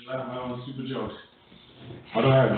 I have my own stupid jokes. What do I have?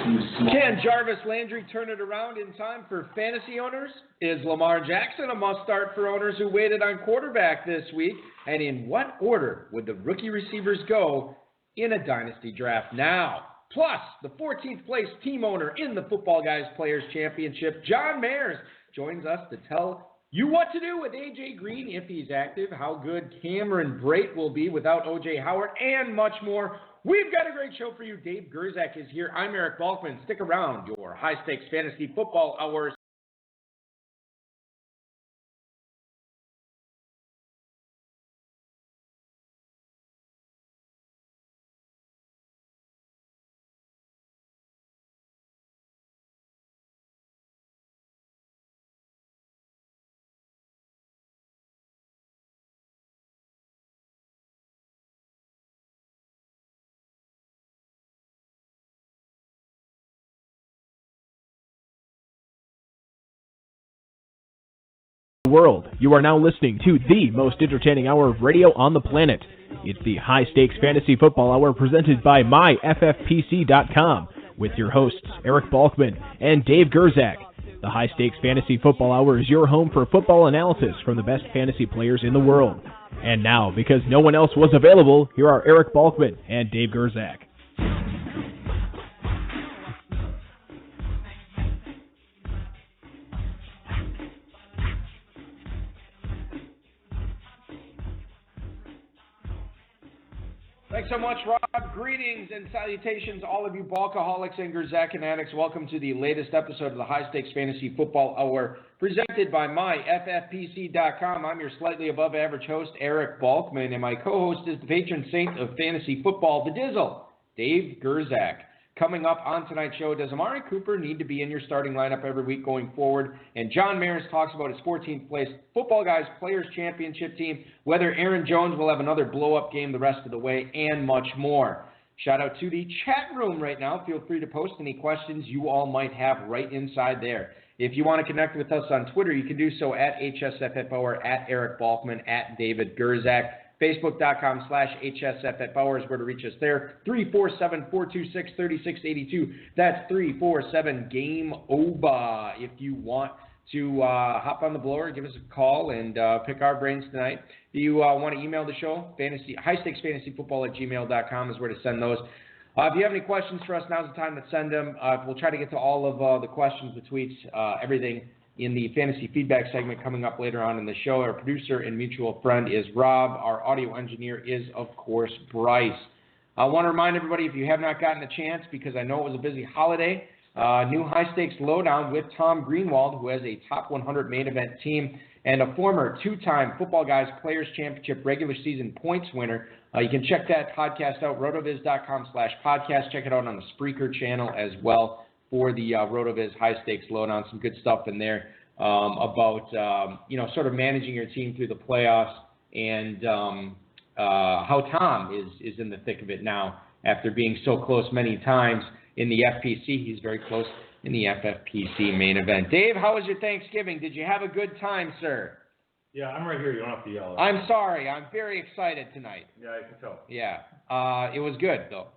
Can Jarvis Landry turn it around in time for fantasy owners? Is Lamar Jackson a must-start for owners who waited on quarterback this week? And in what order would the rookie receivers go in a dynasty draft now? Plus, the 14th place team owner in the Footballguys Players Championship, John Mayers, joins us to tell you what to do with A.J. Green if he's active, how good Cameron Brate will be without O.J. Howard, and much more. We've got a great show for you. Dave Gerzak is here. I'm Eric Balkman. Stick around. Your high-stakes fantasy football hours. World. You are now listening to the most entertaining hour of radio on the planet. It's the High Stakes Fantasy Football Hour presented by MyFFPC.com with your hosts Eric Balkman and Dave Gerzak. The High Stakes Fantasy Football Hour is your home for football analysis from the best fantasy players in the world. And now, because no one else was available, here are Eric Balkman and Dave Gerzak. Thanks so much, Rob. Greetings and salutations, all of you Balkaholics and Gerzak fanatics. Welcome to the latest episode of the High Stakes Fantasy Football Hour, presented by MyFFPC.com. I'm your slightly above average host, Eric Balkman, and my co-host is the patron saint of fantasy football, the Dizzle, Dave Gerzak. Coming up on tonight's show, does Amari Cooper need to be in your starting lineup every week going forward? And John Mayers talks about his 14th place Footballguys Players Championship team, whether Aaron Jones will have another blow-up game the rest of the way, and much more. Shout out to the chat room right now. Feel free to post any questions you all might have right inside there. If you want to connect with us on Twitter, you can do so at HSFFOR, at Eric Balkman, at David Gerzak. Facebook.com/HSFFOR is where to reach us there. 347-426-3682. That's 347-GAME-OBA. If you want to hop on the blower, give us a call and pick our brains tonight. If you want to email the show, highstakesfantasyfootball@gmail.com is where to send those. If you have any questions for us, now's the time to send them. We'll try to get to all of the questions, the tweets, everything in the fantasy feedback segment coming up later on in the show. Our producer and mutual friend is Rob. Our audio engineer is, of course, Bryce. I want to remind everybody, if you have not gotten a chance, because I know it was a busy holiday, new High Stakes Lowdown with Tom Greenwald, who has a top 100 main event team and a former two-time Footballguys Players Championship regular season points winner. You can check that podcast out, rotoviz.com/podcast. Check it out on the Spreaker channel as well for the RotoViz High Stakes Lowdown. Some good stuff in there about, sort of managing your team through the playoffs and how Tom is in the thick of it now after being so close many times in the FPC. He's very close in the FFPC main event. Dave, how was your Thanksgiving? Did you have a good time, sir? Yeah, I'm right here. You don't have to yell. I'm sorry. I'm very excited tonight. Yeah, I can tell. Yeah. It was good, though.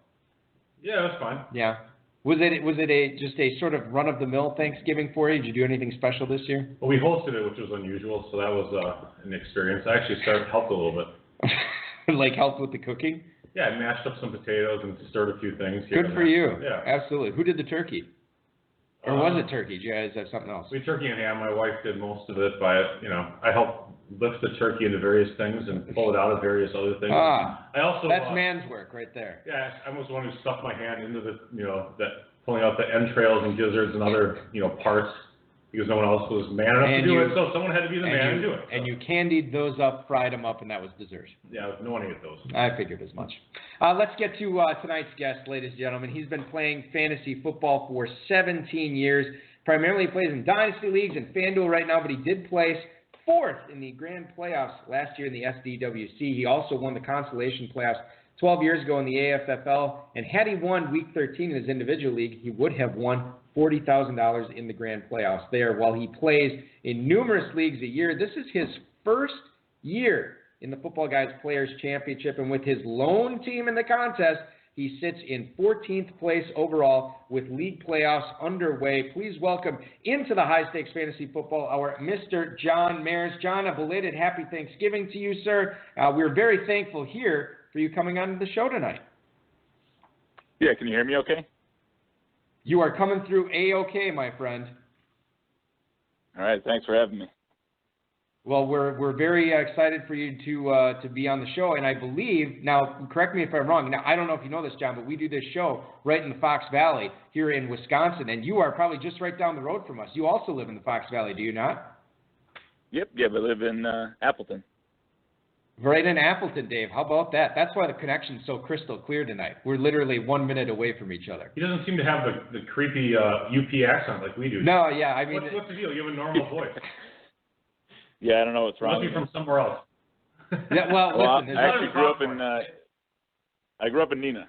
Yeah, it was fine. Yeah. Was it just a sort of run-of-the-mill Thanksgiving for you? Did you do anything special this year? Well, we hosted it, which was unusual, so that was an experience. I actually helped a little bit. Like helped with the cooking? Yeah, I mashed up some potatoes and stirred a few things. Good for you. Yeah. Absolutely. Who did the turkey? Or was it turkey? Did you guys have something else? We had turkey and ham. My wife did most of it by, I helped lift the turkey into various things and pull it out of various other things. That's man's work right there. Yeah, I was the one who stuffed my hand into the, pulling out the entrails and gizzards and other, parts, because no one else was man enough to do it, so someone had to be the man and do it. So. And you candied those up, fried them up, and that was dessert. Yeah, no one ate those. I figured as much. Let's get to tonight's guest, ladies and gentlemen. He's been playing fantasy football for 17 years. Primarily plays in Dynasty Leagues and FanDuel right now, but he did place fourth in the Grand Playoffs last year in the SDWC. He also won the Consolation Playoffs 12 years ago in the AFFL, and had he won Week 13 in his individual league, he would have won $40,000 in the Grand Playoffs there. While he plays in numerous leagues a year, this is his first year in the Football Guys Players Championship. And with his lone team in the contest, he sits in 14th place overall with league playoffs underway. Please welcome into the High Stakes Fantasy Football Hour, Mr. John Mares. John, a belated happy Thanksgiving to you, sir. We're very thankful here for you coming on the show tonight. Yeah, can you hear me okay? You are coming through A-OK, my friend. All right, thanks for having me. Well, we're very excited for you to be on the show, and I believe, now correct me if I'm wrong, now I don't know if you know this, John, but we do this show right in the Fox Valley here in Wisconsin, and you are probably just right down the road from us. You also live in the Fox Valley, do you not? Yep, I live in Appleton. Right in Appleton, Dave. How about that? That's why the connection's so crystal clear tonight. We're literally 1 minute away from each other. He doesn't seem to have the creepy UP accent like we do. No, yeah, I mean... What's the deal? You have a normal voice. Yeah, I don't know what's wrong. Must be from somewhere else. Yeah, well, listen. I actually grew up in... I grew up in Neenah.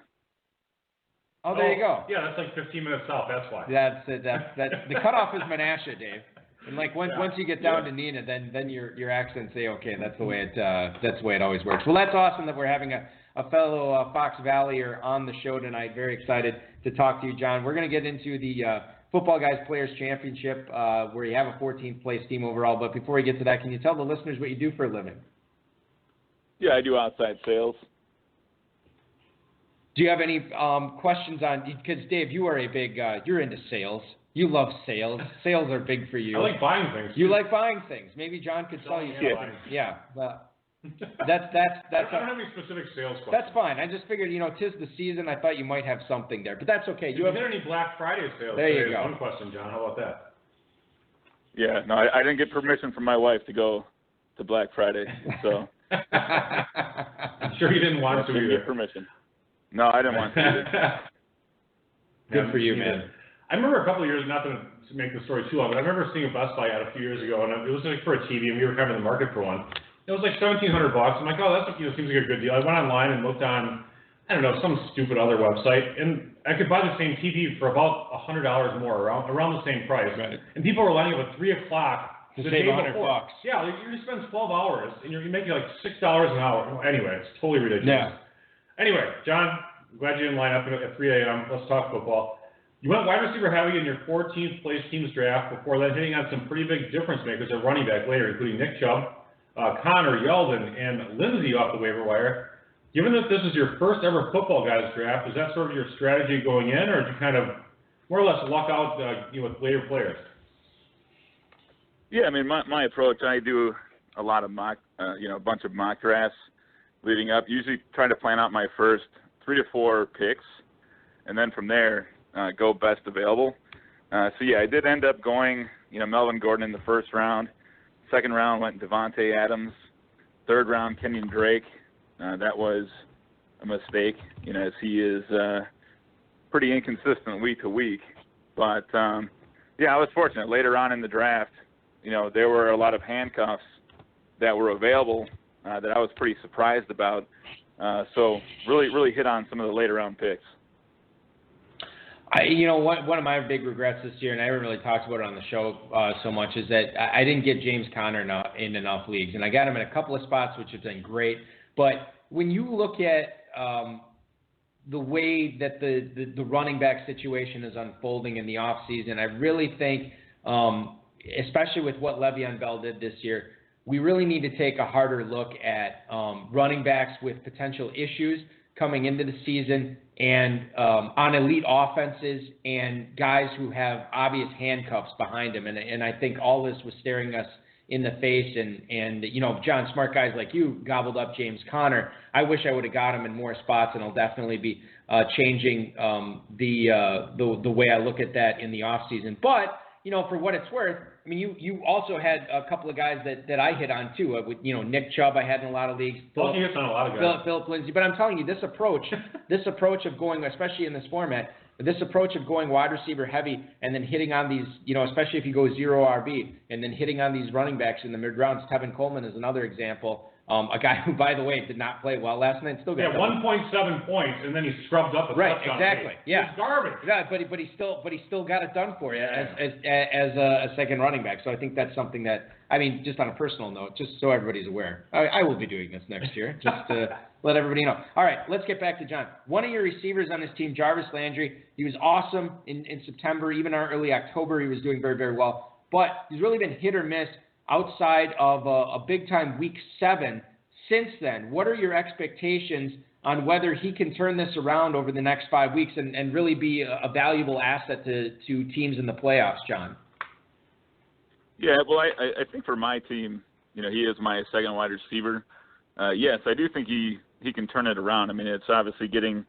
Oh, there you go. Yeah, that's like 15 minutes south. That's why. That's the cutoff is Menasha, Dave. And like once you get down to Neenah, then your accents say okay. That's the way it always works. Well, that's awesome that we're having a fellow Fox Valleyer on the show tonight. Very excited to talk to you, John. We're going to get into the Football Guys Players Championship where you have a 14th place team overall. But before we get to that, can you tell the listeners what you do for a living? Yeah, I do outside sales. Do you have any questions on? Because Dave, you are a big. You're into sales. You love sales. Sales are big for you. I like buying things. You like buying things. Maybe John could sell you something. Yeah. That's. I don't have any specific sales questions. That's fine. I just figured, 'tis the season. I thought you might have something there, but that's okay. Did you get any Black Friday sales? There you go. One question, John. How about that? Yeah, no, I didn't get permission from my wife to go to Black Friday, so. I'm sure you didn't want to either. Get permission. No, I didn't want to either. Good for you, man. I remember a couple of years, not to make the story too long, but I remember seeing a Best Buy ad a few years ago, and it was like for a TV, and we were kind of in the market for one. It was like $1,700. I'm like, oh, that's seems like a good deal. I went online and looked on, I don't know, some stupid other website, and I could buy the same TV for about $100 more, around the same price. Right. And people were lining up at 3 o'clock. To save $100. Yeah, you spend 12 hours, and you're making like $6 an hour. Anyway, it's totally ridiculous. Yeah. Anyway, John, I'm glad you didn't line up at 3 a.m. Let's talk football. You went wide receiver heavy in your 14th place team's draft before then hitting on some pretty big difference makers at running back later, including Nick Chubb, Connor, Yeldon, and Lindsey off the waiver wire. Given that this is your first ever Football Guys draft, is that sort of your strategy going in, or did you kind of more or less luck out with later players? Yeah, I mean, my approach, I do a lot of mock, a bunch of mock drafts leading up, usually trying to plan out my first 3 to 4 picks, and then from there, go best available. So yeah, I did end up going, Melvin Gordon in the first round. Second round went Devontae Adams. Third round, Kenyon Drake. That was a mistake, as he is pretty inconsistent week to week. But yeah, I was fortunate. Later on in the draft, there were a lot of handcuffs that were available that I was pretty surprised about. So really hit on some of the later round picks. One of my big regrets this year, and I haven't really talked about it on the show so much, is that I didn't get James Conner in enough leagues. And I got him in a couple of spots, which have been great. But when you look at the way that the running back situation is unfolding in the offseason, I really think, especially with what Le'Veon Bell did this year, we really need to take a harder look at running backs with potential issues coming into the season and on elite offenses and guys who have obvious handcuffs behind them. And I think all this was staring us in the face. And John, smart guys like you gobbled up James Conner. I wish I would have got him in more spots, and I'll definitely be changing the way I look at that in the offseason. But, for what it's worth, I mean, you also had a couple of guys that I hit on too. With Nick Chubb, I had in a lot of leagues. Well, he hits on a lot of guys. Philip Lindsay. But I'm telling you, this approach of going, especially in this format, this approach of going wide receiver heavy and then hitting on these, especially if you go 0 RB and then hitting on these running backs in the mid rounds. Tevin Coleman is another example. A guy who, by the way, did not play well last night. Still got 1.7 points, and then he scrubbed up a touchdown. Exactly. Yeah, it's garbage. Yeah, but he still got it done for you as a second running back. So I think that's something that, I mean, just on a personal note, just so everybody's aware, I will be doing this next year, just to let everybody know. All right, let's get back to John. One of your receivers on his team, Jarvis Landry, he was awesome in September, even early October. He was doing very, very well, but he's really been hit or miss outside of a big-time Week 7. Since then, what are your expectations on whether he can turn this around over the next 5 weeks and really be a valuable asset to teams in the playoffs, John? Yeah, well, I think for my team, he is my second wide receiver. Yes, I do think he can turn it around. I mean, it's obviously getting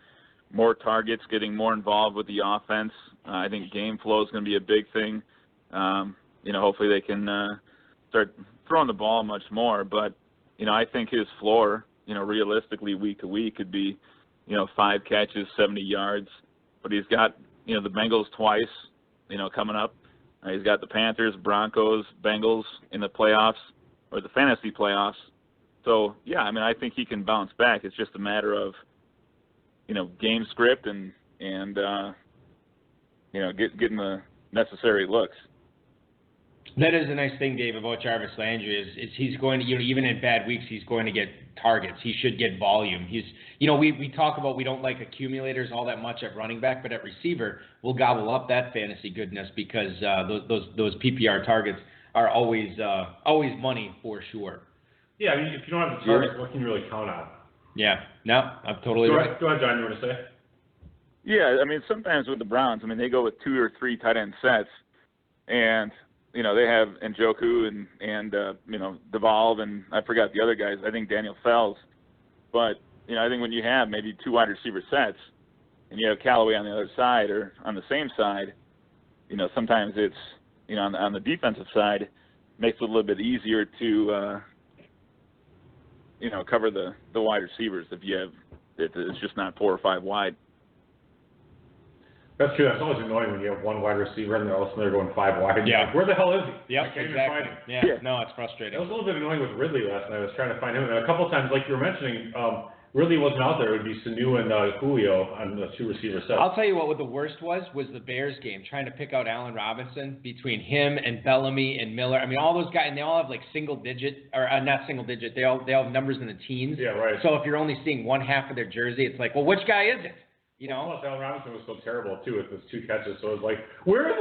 more targets, getting more involved with the offense. I think game flow is going to be a big thing. Hopefully they can start throwing the ball much more. But, I think his floor, realistically week to week could be, 5 catches, 70 yards. But he's got, the Bengals twice, coming up. He's got the Panthers, Broncos, Bengals in the playoffs or the fantasy playoffs. So, yeah, I mean, I think he can bounce back. It's just a matter of, game script and getting the necessary looks. That is a nice thing, Dave, about Jarvis Landry is he's going to, even in bad weeks, he's going to get targets. He should get volume. He's, we talk about we don't like accumulators all that much at running back, but at receiver, we'll gobble up that fantasy goodness because those PPR targets are always money for sure. Yeah, I mean, if you don't have the targets, what can you really count on? Yeah, no, I'm totally right. Go ahead, John, you want to say? Yeah, I mean, sometimes with the Browns, I mean, they go with 2 or 3 tight end sets, and they have Njoku and Devolve, and I forgot the other guys. I think Daniel Fells. But, I think when you have maybe 2 wide receiver sets and you have Callaway on the other side or on the same side, sometimes it's, on the defensive side, makes it a little bit easier to, cover the wide receivers if it's just not 4 or 5 wide. That's true. That's always annoying when you have one wide receiver and all of a sudden they're going 5 wide. Yeah. Like, where the hell is he? Yep, I can't exactly. even find him. Yeah. No, it's frustrating. It was a little bit annoying with Ridley last night. I was trying to find him. And a couple of times, like you were mentioning, Ridley wasn't out there. It would be Sanu and Julio on the 2 receiver sets. I'll tell you what the worst was the Bears game, trying to pick out Allen Robinson between him and Bellamy and Miller. I mean, all those guys, and they all have like single digit, or not single digit, they all have numbers in the teens. Yeah, right. So if you're only seeing one half of their jersey, it's like, well, which guy is it? Plus, Allen Robinson was so terrible, too, with his 2 catches. So it was like, where is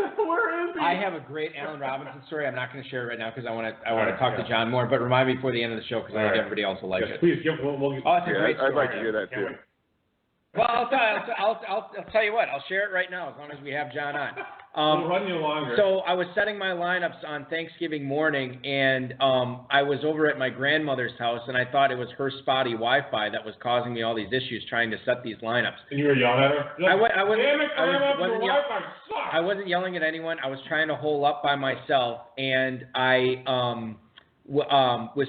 he? I have a great Allen Robinson story. I'm not going to share it right now because I want to talk to John more. But remind me before the end of the show because I think everybody else will like it. Please, it's a great story. I'd like to hear that, too. Well, I'll tell you what. I'll share it right now as long as we have John on. We'll run you longer. So I was setting my lineups on Thanksgiving morning, and I was over at my grandmother's house, and I thought it was her spotty Wi-Fi that was causing me all these issues trying to set these lineups. And you were yelling at her? I wasn't yelling at anyone. I was trying to hole up by myself, and I was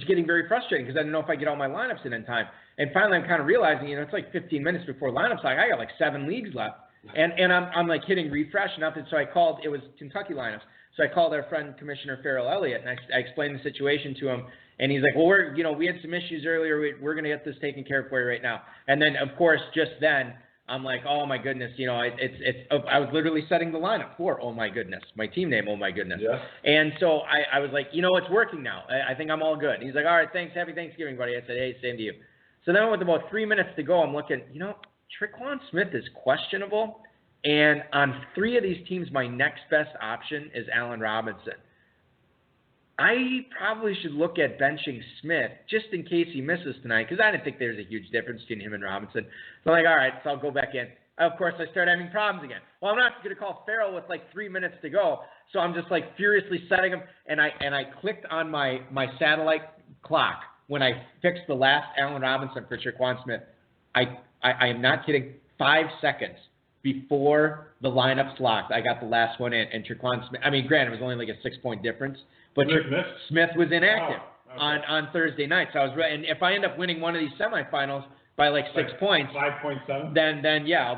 getting very frustrated because I didn't know if I get all my lineups in time. And finally, I'm kind of realizing, it's like 15 minutes before lineups. Like I got like 7 leagues left. And I'm like hitting refresh, nothing. So I called. It was Kentucky lineups. So I called our friend Commissioner Farrell Elliott, and I explained the situation to him. And he's like, "Well, we had some issues earlier. We're going to get this taken care of for you right now." And then, of course, just then, I'm like, "Oh my goodness, I was literally setting the lineup for oh my goodness, my team name, oh my goodness." Yeah. And so I was like, it's working now. I think I'm all good. And he's like, "All right, thanks. Happy Thanksgiving, buddy." I said, "Hey, same to you." So then with about 3 minutes to go, I'm looking, Tre'Quan Smith is questionable, and on 3 of these teams, my next best option is Allen Robinson. I probably should look at benching Smith just in case he misses tonight because I didn't think there's a huge difference between him and Robinson. So I'm like, all right, so I'll go back in. Of course, I start having problems again. Well, I'm not going to call Farrell with like 3 minutes to go, so I'm just like furiously setting him, and I clicked on my satellite clock when I fixed the last Allen Robinson for Tre'Quan Smith. I am not kidding. 5 seconds before the lineup's locked, I got the last one in, and Tre'Quan Smith. I mean, granted, it was only like a 6-point difference, but Smith was inactive on Thursday night. So I was ready. And if I end up winning one of these semifinals by like 6 points, 5.7. Then yeah,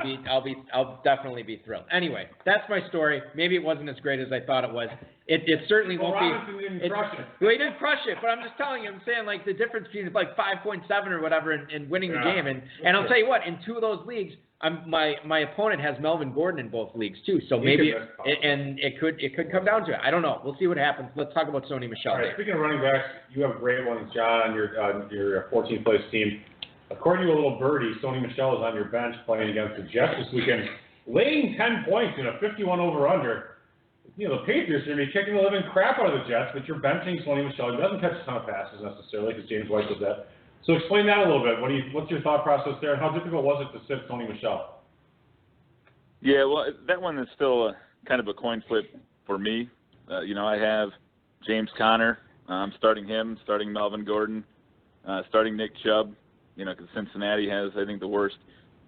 I'll definitely be thrilled. Anyway, that's my story. Maybe it wasn't as great as I thought it was. It certainly won't be. Robinson didn't crush it. Well, he didn't crush it, but I'm just telling you. I'm saying like the difference between like 5.7 or whatever and winning the game, and I'll tell you what, in 2 of those leagues, my opponent has Melvin Gordon in both leagues too. So maybe it could come down to it. I don't know. We'll see what happens. Let's talk about Sony Michel. All right, speaking of running backs, you have great ones, John, on your 14th place team. According to a little birdie, Sony Michel is on your bench playing against the Jets this weekend, laying 10 points in a 51 over/under. You know, the Patriots are going to be kicking the living crap out of the Jets, but you're benching Sony Michel. He doesn't catch a ton of passes necessarily because James White does that. So explain that a little bit. What's your thought process there, and how difficult was it to sit Sony Michel? Yeah, well, that one is still kind of a coin flip for me. I have James Conner. I'm starting him, starting Melvin Gordon, starting Nick Chubb, because Cincinnati has, I think, the worst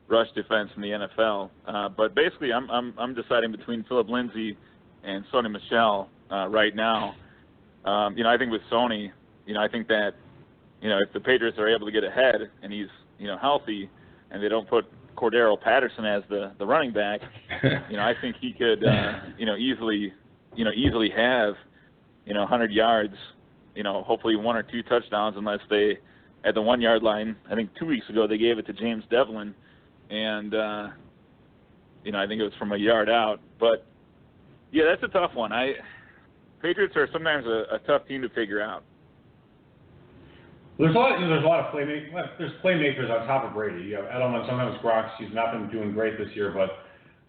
rush defense in the NFL. But basically, I'm deciding between Phillip Lindsay and Sony Michel right now. I think with Sony, I think that, if the Patriots are able to get ahead and he's, healthy and they don't put Cordero Patterson as the running back, I think he could, easily have, 100 yards, hopefully 1 or 2 touchdowns unless they, at the 1 yard line, I think 2 weeks ago they gave it to James Devlin, and, I think it was from a yard out. But, yeah, that's a tough one. Patriots are sometimes a tough team to figure out. There's a lot of playmakers. There's playmakers on top of Brady. You have Edelman, sometimes Gronk. He's not been doing great this year, but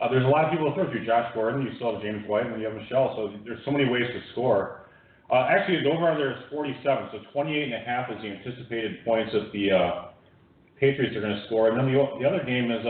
there's a lot of people to throw to. Josh Gordon, you still have James White, and then you have Michel. So there's so many ways to score. Actually, the over-under is 47, so 28.5 is the anticipated points that the Patriots are going to score. And then the other game is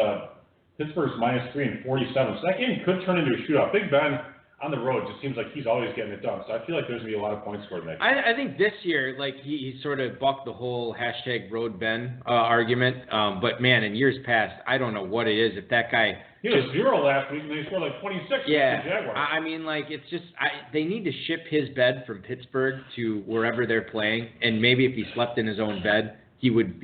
Pittsburgh's -3 and 47. So that game could turn into a shootout. Big Ben on the road just seems like he's always getting it done. So I feel like there's going to be a lot of points scored next year. I think this year, like, he sort of bucked the whole #RoadBen argument. But, man, in years past, I don't know what it is. If that guy... He was 0 last week, and then he scored like 26 yeah, against the Jaguars. I mean, like, it's just... they need to ship his bed from Pittsburgh to wherever they're playing. And maybe if he slept in his own bed, he would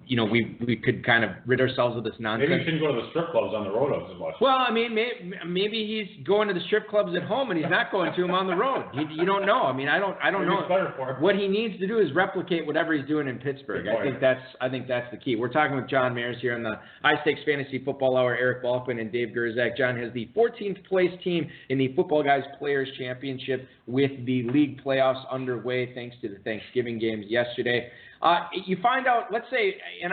we could kind of rid ourselves of this nonsense. Maybe he shouldn't go to the strip clubs on the road as much. Well, I mean, maybe he's going to the strip clubs at home and he's not going to them on the road. You don't know. I mean, I don't know. It's better for him. What he needs to do is replicate whatever he's doing in Pittsburgh. I think that's the key. We're talking with John Mayers here on the High Stakes Fantasy Football Hour. Eric Balkman and Dave Gerzak. John has the 14th place team in the Footballguys Players Championship with the league playoffs underway thanks to the Thanksgiving games yesterday. You find out, let's say, and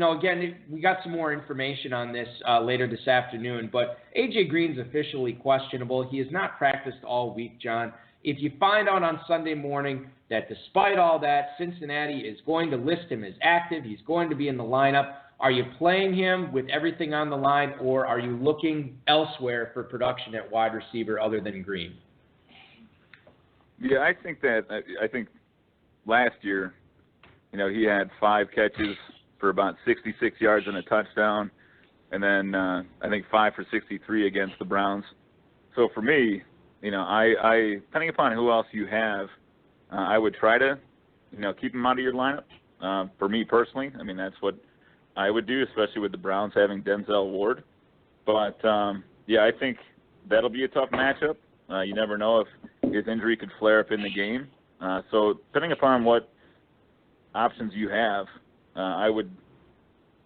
again, we got some more information on this later this afternoon, but A.J. Green's officially questionable. He has not practiced all week, John. If you find out on Sunday morning that despite all that, Cincinnati is going to list him as active, he's going to be in the lineup, are you playing him with everything on the line, or are you looking elsewhere for production at wide receiver other than Green? Yeah, I think last year, he had 5 catches for about 66 yards and a touchdown, and then I think 5 for 63 against the Browns. So for me, I depending upon who else you have, I would try to, keep him out of your lineup. For me personally, I mean, that's what I would do, especially with the Browns having Denzel Ward. But, I think that'll be a tough matchup. You never know if his injury could flare up in the game. So depending upon what options you have, I would,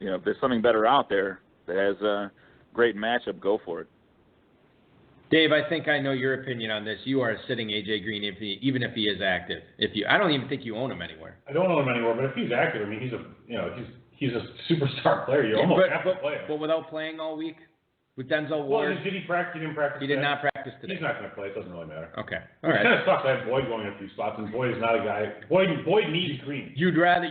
if there's something better out there that has a great matchup, go for it. Dave, I think I know your opinion on this. You are sitting A.J. Green even if he is active. I don't even think you own him anywhere. I don't own him anywhere, but if he's active, I mean, he's a superstar player. You almost have to play him. But without playing all week? With Denzel Ward? Well, did he practice? He didn't practice. He did not practice today. He's not going to play. It doesn't really matter. Okay. All right. It kind of sucks. I have Boyd going in a few spots, and Boyd is not a guy. Boyd needs Green. You'd rather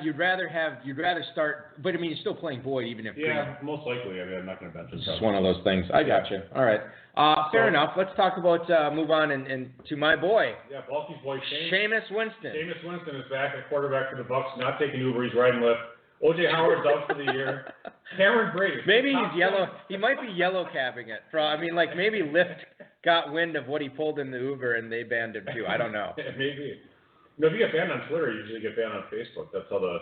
start, but I mean, you're still playing Boyd even if Green. Yeah, most likely. I mean, I'm not going to bench him. It's one of those things. I got you. All right. Fair enough. Let's talk about move on and to my boy. Yeah, Balky's boy, Jameis Winston. Jameis Winston is back at quarterback for the Bucs. Not taking Uber. He's riding Lyft. O.J. Howard's out for the year. Cameron Brate. Maybe he's yellow. He might be yellow cabbing it. Maybe Lyft got wind of what he pulled in the Uber and they banned him too. I don't know. Maybe. If you get banned on Twitter, you usually get banned on Facebook. That's how the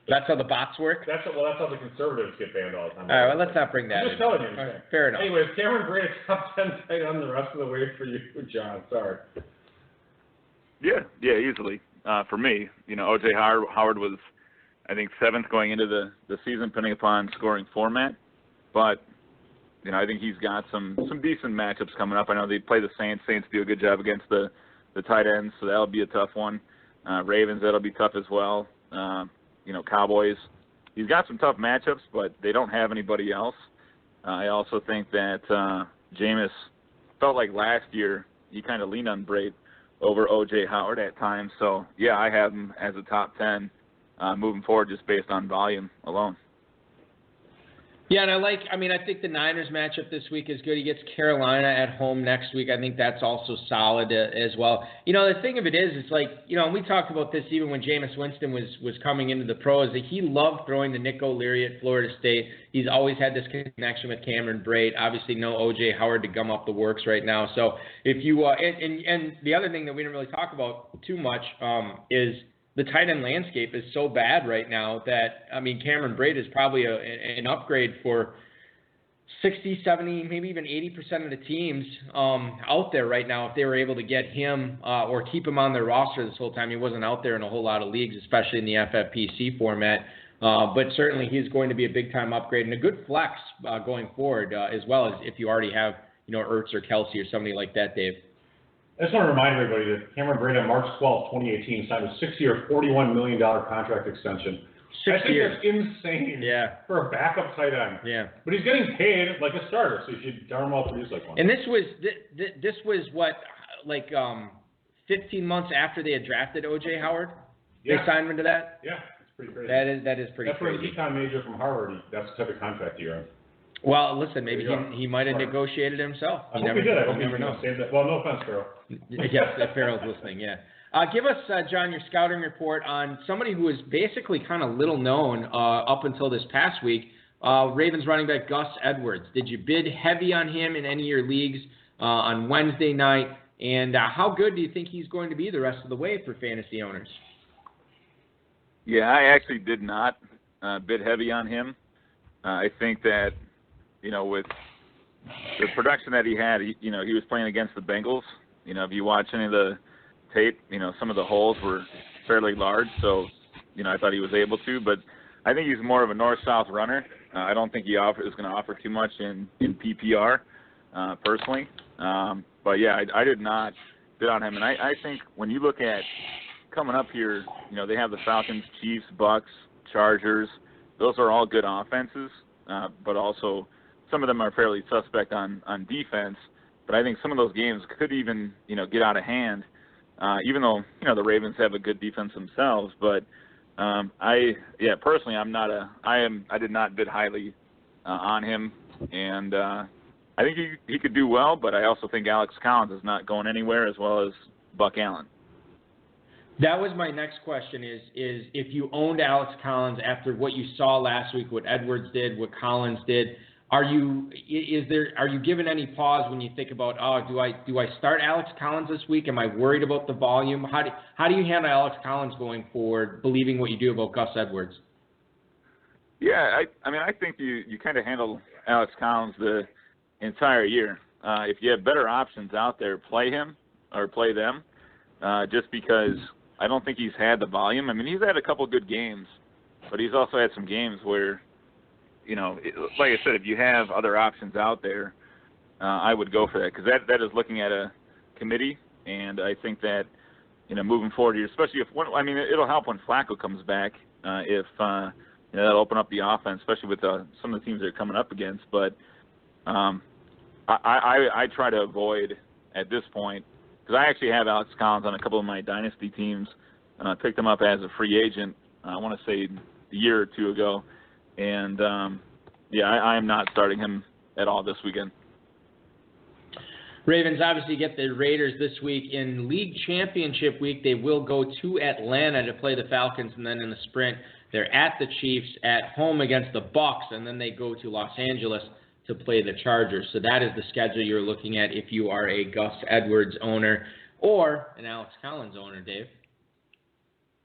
That's how the bots work? That's how the conservatives get banned all the time. All right, well, let's not bring that I'm just telling you. Okay, fair enough. Anyways, Cameron Brate, top 10 tight end the rest of the way for you, John. Sorry. Yeah, easily. For me, O.J. Howard was, I think, 7th going into the season, depending upon scoring format. But, I think he's got some decent matchups coming up. I know they play the Saints. Saints do a good job against the tight ends, so that'll be a tough one. Ravens, that'll be tough as well. Cowboys. He's got some tough matchups, but they don't have anybody else. I also think that Jameis felt like last year he kind of leaned on Brate over O.J. Howard at times. So, yeah, I have him as a top 10 moving forward just based on volume alone. Yeah, and I think the Niners matchup this week is good. He gets Carolina at home next week. I think that's also solid as well. The thing of it is, it's like, and we talked about this even when Jameis Winston was coming into the pros, that he loved throwing to Nick O'Leary at Florida State. He's always had this connection with Cameron Brate. Obviously, no O.J. Howard to gum up the works right now. So if you and the other thing that we didn't really talk about too much is the tight end landscape is so bad right now that, Cameron Brate is probably an upgrade for 60, 70, maybe even 80% of the teams out there right now if they were able to get him or keep him on their roster this whole time. He wasn't out there in a whole lot of leagues, especially in the FFPC format. But certainly he's going to be a big-time upgrade and a good flex going forward as well as if you already have, Ertz or Kelsey or somebody like that, Dave. I just want to remind everybody that Cameron Brate on March 12, 2018 signed a 6-year, $41 million contract extension. 6 years. That's insane for a backup tight end. Yeah. But he's getting paid like a starter, so you should darn well produce like one. And this was what, 15 months after they had drafted O.J. Howard? Yeah. They signed him to that? Yeah, it's pretty crazy. That is pretty crazy. That's for an econ major from Harvard. That's the type of contract you're on. Well, listen, maybe he might have negotiated himself. I hope he did. I hope never know. Well, no offense, Farrell. Yes, if Farrell's listening, yeah. Give us, John, your scouting report on somebody who was basically kind of little known up until this past week, Ravens running back Gus Edwards. Did you bid heavy on him in any of your leagues on Wednesday night? And how good do you think he's going to be the rest of the way for fantasy owners? Yeah, I actually did not bid heavy on him. I think that, with the production that he had, he was playing against the Bengals. If you watch any of the tape, some of the holes were fairly large. So, I thought he was able to. But I think he's more of a north-south runner. I don't think he is going to offer too much in PPR, personally. But, yeah, I did not bid on him. And I think when you look at coming up here, they have the Falcons, Chiefs, Bucks, Chargers. Those are all good offenses, but also – some of them are fairly suspect on defense, but I think some of those games could even, get out of hand, even though, the Ravens have a good defense themselves. But personally, I did not bid highly on him, and I think he could do well, but I also think Alex Collins is not going anywhere, as well as Buck Allen. That was my next question is if you owned Alex Collins after what you saw last week, what Edwards did, what Collins did, are you given any pause when you think about, do I start Alex Collins this week? Am I worried about the volume? How do you handle Alex Collins going forward, believing what you do about Gus Edwards? Yeah, I think you kind of handle Alex Collins the entire year. If you have better options out there, play him or play them, just because I don't think he's had the volume. He's had a couple good games, but he's also had some games where, like I said, if you have other options out there, I would go for that, because that is looking at a committee, and I think that, moving forward here, especially it'll help when Flacco comes back, if that'll open up the offense, especially with some of the teams they're coming up against. But I try to avoid at this point, because I actually have Alex Collins on a couple of my dynasty teams, and I picked him up as a free agent, I want to say a year or two ago. And, I am not starting him at all this weekend. Ravens obviously get the Raiders this week. In League Championship week, they will go to Atlanta to play the Falcons, and then in the sprint, they're at the Chiefs, at home against the Bucks, and then they go to Los Angeles to play the Chargers. So that is the schedule you're looking at if you are a Gus Edwards owner or an Alex Collins owner, Dave.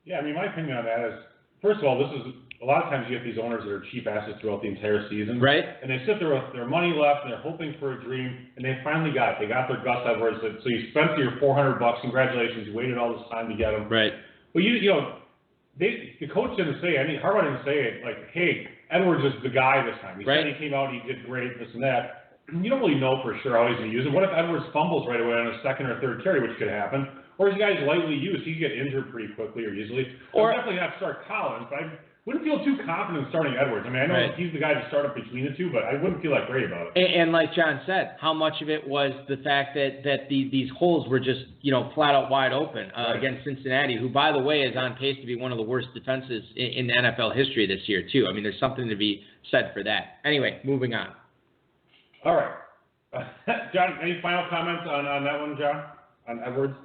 Yeah, my opinion on that is, first of all, this is a lot of times you get these owners that are cheap assets throughout the entire season. Right. And they sit there with their money left, and they're hoping for a dream, and they finally got it. They got their Gus Edwards. So you spent your $400. Congratulations. You waited all this time to get him. Right. Well, the coach didn't say, Harbaugh didn't say it, like, hey, Edwards is the guy this time. He said he came out, he did great, this and that. You don't really know for sure how he's going to use it. What if Edwards fumbles right away on a second or third carry, which could happen? Or is the guy's lightly used? He could get injured pretty quickly or easily. Or definitely not start Collins, but I wouldn't feel too confident starting Edwards. I mean, I know he's the guy to start up between the two, but I wouldn't feel that great about it. And like John said, how much of it was the fact that these holes were just, flat out wide open against Cincinnati, who, by the way, is on pace to be one of the worst defenses in NFL history this year, too. I mean, there's something to be said for that. Anyway, moving on. All right. John, any final comments on that one, John, on Edwards?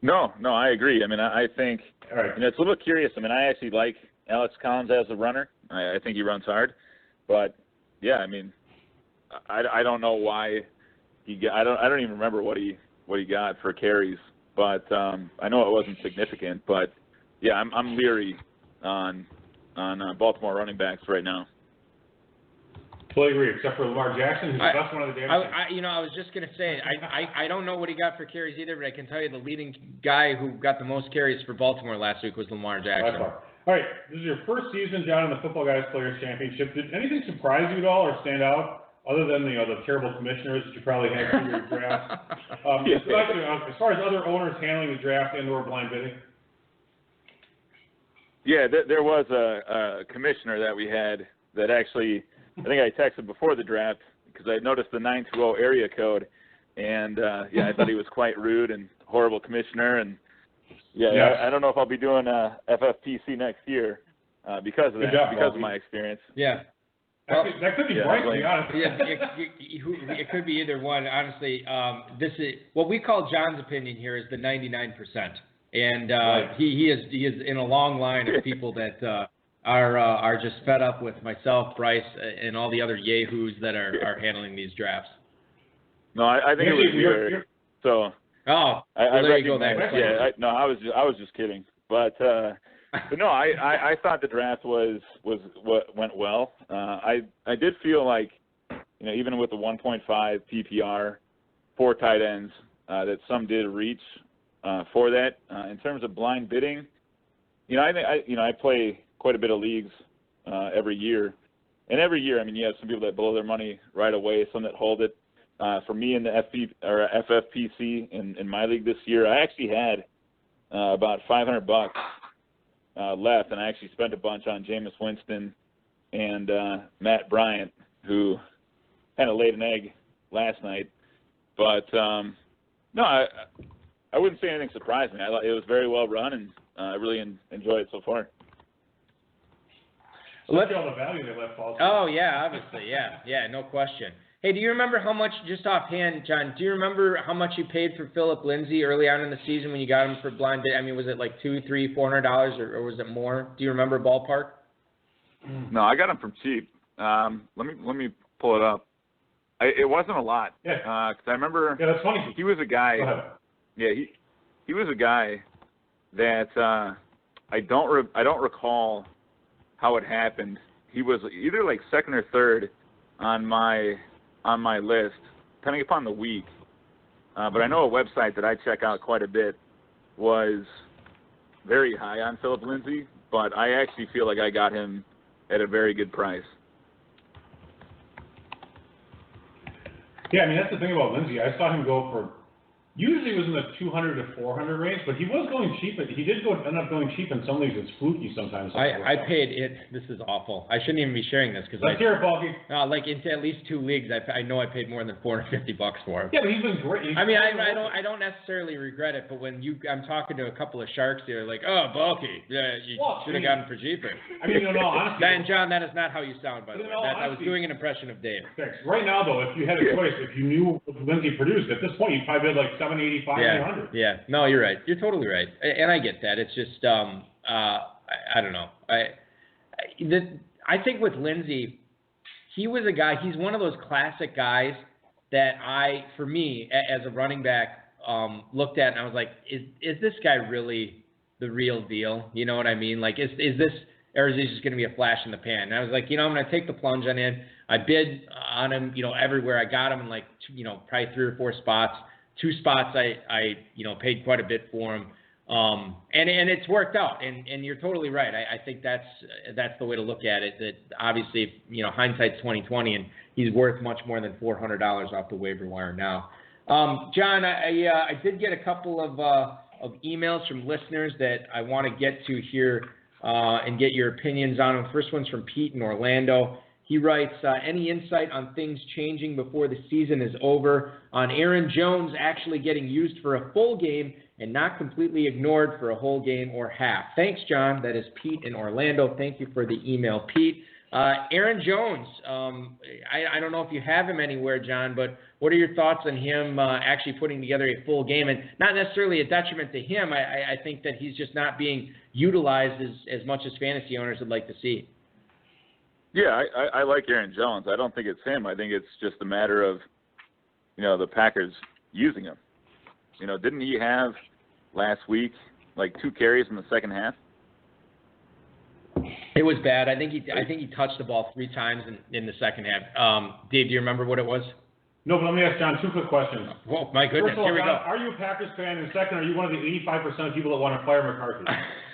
No, I agree. I mean, I think it's a little curious. I mean, I actually like Alex Collins as a runner. I think he runs hard, but yeah, I mean, I don't know why I don't even remember what he got for carries, but I know it wasn't significant. But yeah, I'm leery on Baltimore running backs right now. Totally agree, except for Lamar Jackson, who's the best one of the damn team. I was just going to say, I don't know what he got for carries either, but I can tell you the leading guy who got the most carries for Baltimore last week was Lamar Jackson. All right, this is your first season, John, in the Footballguys Players Championship. Did anything surprise you at all or stand out, other than the terrible commissioners that you probably had through your draft? As far as other owners handling the draft and/or blind bidding? Yeah, there was a commissioner that we had that actually – I think I texted before the draft because I noticed the 920 area code, and I thought he was quite rude and horrible commissioner. And I don't know if I'll be doing FFPC next year because of that, because of my experience. Yeah. That could be right, to be honest. It could be either one. Honestly, this is what we call John's opinion here is the 99%, and he is in a long line of people that. Are just fed up with myself, Bryce, and all the other yahoos that are handling these drafts. No, I think it was weird. So. Oh, there you go. I was just kidding, but no, I thought the draft was what went well. I did feel like even with the 1.5 PPR, 4 tight ends, that some did reach for that. In terms of blind bidding, I play quite a bit of leagues every year. And every year, I mean, you have some people that blow their money right away, some that hold it. For me in the FFPC in my league this year, I actually had about $500 left, and I actually spent a bunch on Jameis Winston and Matt Bryant, who kind of laid an egg last night. But, no, I wouldn't say anything surprised me. It was very well run, and I really enjoyed it so far. Look at all the value they let fall. Oh, yeah, obviously, yeah, no question. Hey, do you remember how much, just offhand, John, do you remember how much you paid for Philip Lindsay early on in the season when you got him for blind bid? I mean, was it like $200, $300, $400, or was it more? Do you remember ballpark? No, I got him from cheap. Let me pull it up. It wasn't a lot. Yeah. Because I remember. Yeah, that's funny. He was a guy. Yeah, he was a guy that I don't recall how it happened. He was either like second or third on my list, depending upon the week. But I know a website that I check out quite a bit was very high on Philip Lindsay, but I actually feel like I got him at a very good price. Yeah, I mean, that's the thing about Lindsay. I saw him go for, usually it was in the 200 to 400 range, but he was going cheap. He did end up going cheap in some leagues. It's fluky sometimes. I paid it. This is awful. I shouldn't even be sharing this because let's hear it, Balky. Like into at least 2 leagues, I know I paid more than $450 for him. Yeah, but he's been great. I mean, I don't necessarily regret it, but when I'm talking to a couple of sharks, they're like, "Oh, Balky, yeah, you should have gotten for cheaper." I mean, no, honestly. And John, that is not how you sound, by the way. I was doing an impression of Dave. Thanks. Right now, though, if you had a choice, if you knew what Lindsay produced, at this point, you'd probably bid like $785, $800. Yeah, no, you're right. You're totally right, and I get that. It's just I don't know. I think with Lindsay, he was a guy. He's one of those classic guys that for me, as a running back, looked at and I was like, is this guy really the real deal? You know what I mean? Like, is this, or is this just going to be a flash in the pan? And I was like, I'm going to take the plunge on him. I bid on him, everywhere. I got him in like, probably 3 or 4 spots. 2 spots I paid quite a bit for him. And it's worked out. And you're totally right. I think that's the way to look at it. That obviously, hindsight's 20/20, and he's worth much more than $400 off the waiver wire now. John, I did get a couple of emails from listeners that I want to get to here and get your opinions on them. First one's from Pete in Orlando. He writes, any insight on things changing before the season is over, on Aaron Jones actually getting used for a full game and not completely ignored for a whole game or half? Thanks, John. That is Pete in Orlando. Thank you for the email, Pete. Aaron Jones, I don't know if you have him anywhere, John, but what are your thoughts on him actually putting together a full game? And not necessarily a detriment to him. I think that he's just not being utilized as much as fantasy owners would like to see. Yeah, I like Aaron Jones. I don't think it's him. I think it's just a matter of, the Packers using him. Didn't he have last week like 2 carries in the second half? It was bad. I think he touched the ball 3 times in the second half. Dave, do you remember what it was? No, but let me ask John 2 quick questions. Well, my goodness, First of all, here we John, go. Are you a Packers fan? And second, are you one of the 85% of people that want to fire McCarthy?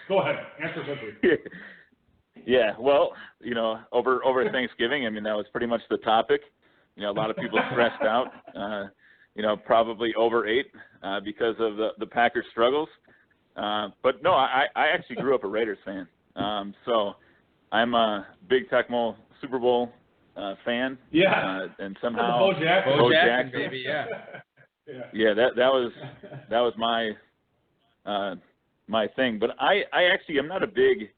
Go ahead, answer quickly. Yeah, well, over Thanksgiving, that was pretty much the topic. A lot of people stressed out, probably overate because of the Packers' struggles. But no, I actually grew up a Raiders fan. So I'm a big Tecmo Super Bowl fan. Yeah. And somehow Bo Jackson, baby, yeah. Yeah, that was my my thing. But I actually am not a big.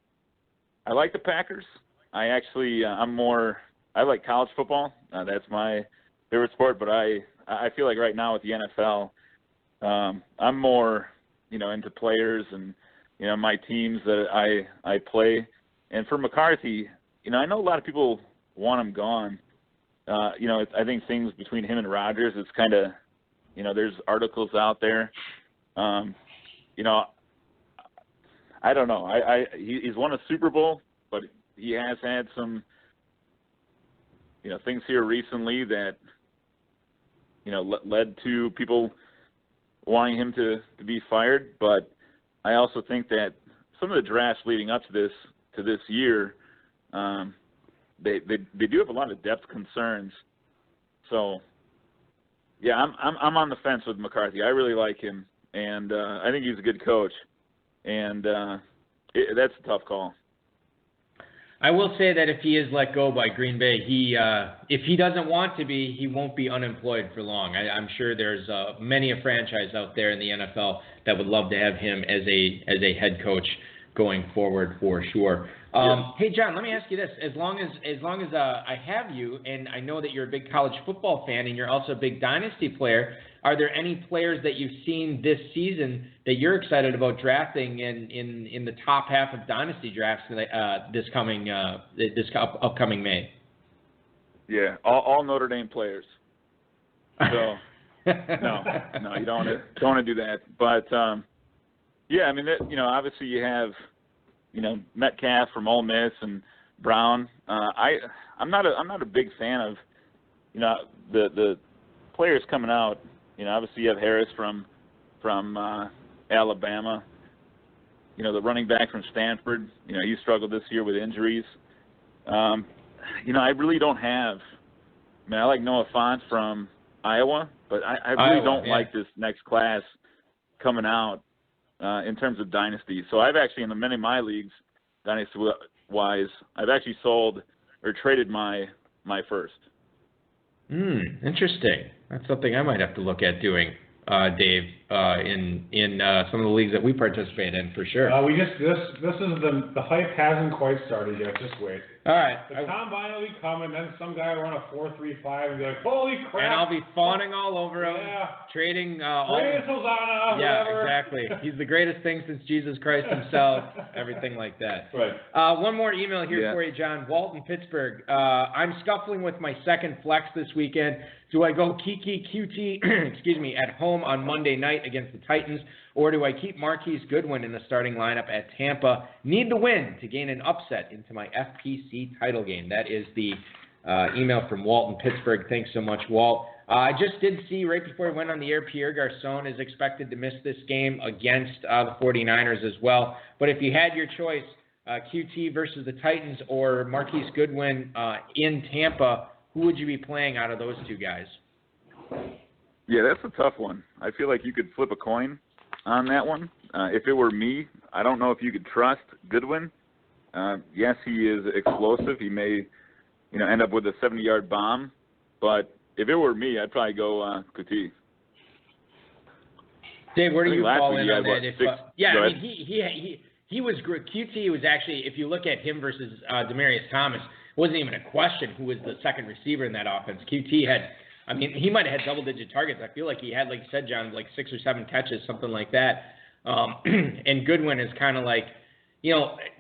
I like the Packers. I like college football. That's my favorite sport. But I feel like right now with the NFL, I'm more into players and my teams that I play. And for McCarthy, I know a lot of people want him gone. I think things between him and Rodgers, it's kind of, there's articles out there. I don't know. He's won a Super Bowl, but he has had some, things here recently that, led to people wanting him to be fired. But I also think that some of the drafts leading up to this year, they do have a lot of depth concerns. So, yeah, I'm on the fence with McCarthy. I really like him, and I think he's a good coach. And that's a tough call. I will say that if he is let go by Green Bay, if he doesn't want to be, he won't be unemployed for long. I'm sure there's many a franchise out there in the NFL that would love to have him as a head coach going forward for sure. Hey, John, let me ask you this. As long as I have you, and I know that you're a big college football fan and you're also a big dynasty player, are there any players that you've seen this season that you're excited about drafting in the top half of dynasty drafts this upcoming May? Yeah, all Notre Dame players. So no, you don't want to do that. But yeah, obviously you have Metcalf from Ole Miss and Brown. I'm not a big fan of the players coming out. Obviously you have Harris from Alabama. The running back from Stanford. He struggled this year with injuries. I really don't have. I like Noah Fant from Iowa, but I really don't like this next class coming out in terms of dynasty. So I've actually, in many of my leagues, dynasty-wise, I've actually sold or traded my first. Interesting. That's something I might have to look at doing, Dave, in some of the leagues that we participate in, for sure. This is the hype hasn't quite started yet. Just wait. All right. The combine will be coming, then some guy will run a 4.35 and be like, "Holy crap!" And I'll be fawning all over him, trading. Hosanna, whatever. Exactly. He's the greatest thing since Jesus Christ himself. Everything like that. Right. One more email here for you, John. Walt in Pittsburgh. I'm scuffling with my second flex this weekend. Do I go Kiki QT, at home on Monday night tonight against the Titans, or do I keep Marquise Goodwin in the starting lineup at Tampa? Need the win to gain an upset into my FPC title game. That is the email from Walt in Pittsburgh. Thanks so much, Walt. I just did see right before we went on the air, Pierre Garçon is expected to miss this game against the 49ers as well. But if you had your choice, QT versus the Titans or Marquise Goodwin in Tampa, who would you be playing out of those two guys? Yeah, that's a tough one. I feel like you could flip a coin on that one. If it were me, I don't know if you could trust Goodwin. Yes, he is explosive. He may, end up with a 70-yard bomb. But if it were me, I'd probably go QT. Dave, where do you fall in on that? He was great. QT was actually, if you look at him versus Demaryius Thomas, it wasn't even a question who was the second receiver in that offense. QT he might have had double-digit targets. I feel like he had, like you said, John, like 6 or 7 catches, something like that. And Goodwin is kind of like,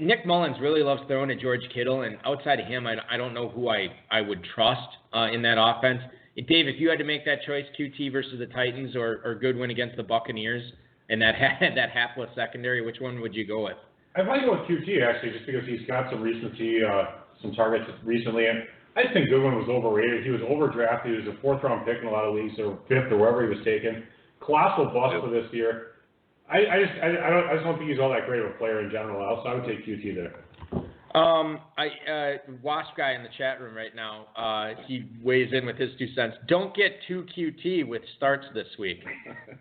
Nick Mullins really loves throwing at George Kittle, and outside of him, I don't know who I would trust in that offense. Dave, if you had to make that choice, QT versus the Titans or Goodwin against the Buccaneers, and that hapless secondary, which one would you go with? I'd probably go with QT, actually, just because he's got some recency, some targets recently. And I just think Goodwin was overrated. He was overdrafted. He was a 4th-round pick in a lot of leagues, or 5th, or wherever he was taken. Colossal bust for this year. I just don't think he's all that great of a player in general, so I would take QT there. Wasp guy in the chat room right now, he weighs in with his 2 cents. Don't get too QT with starts this week.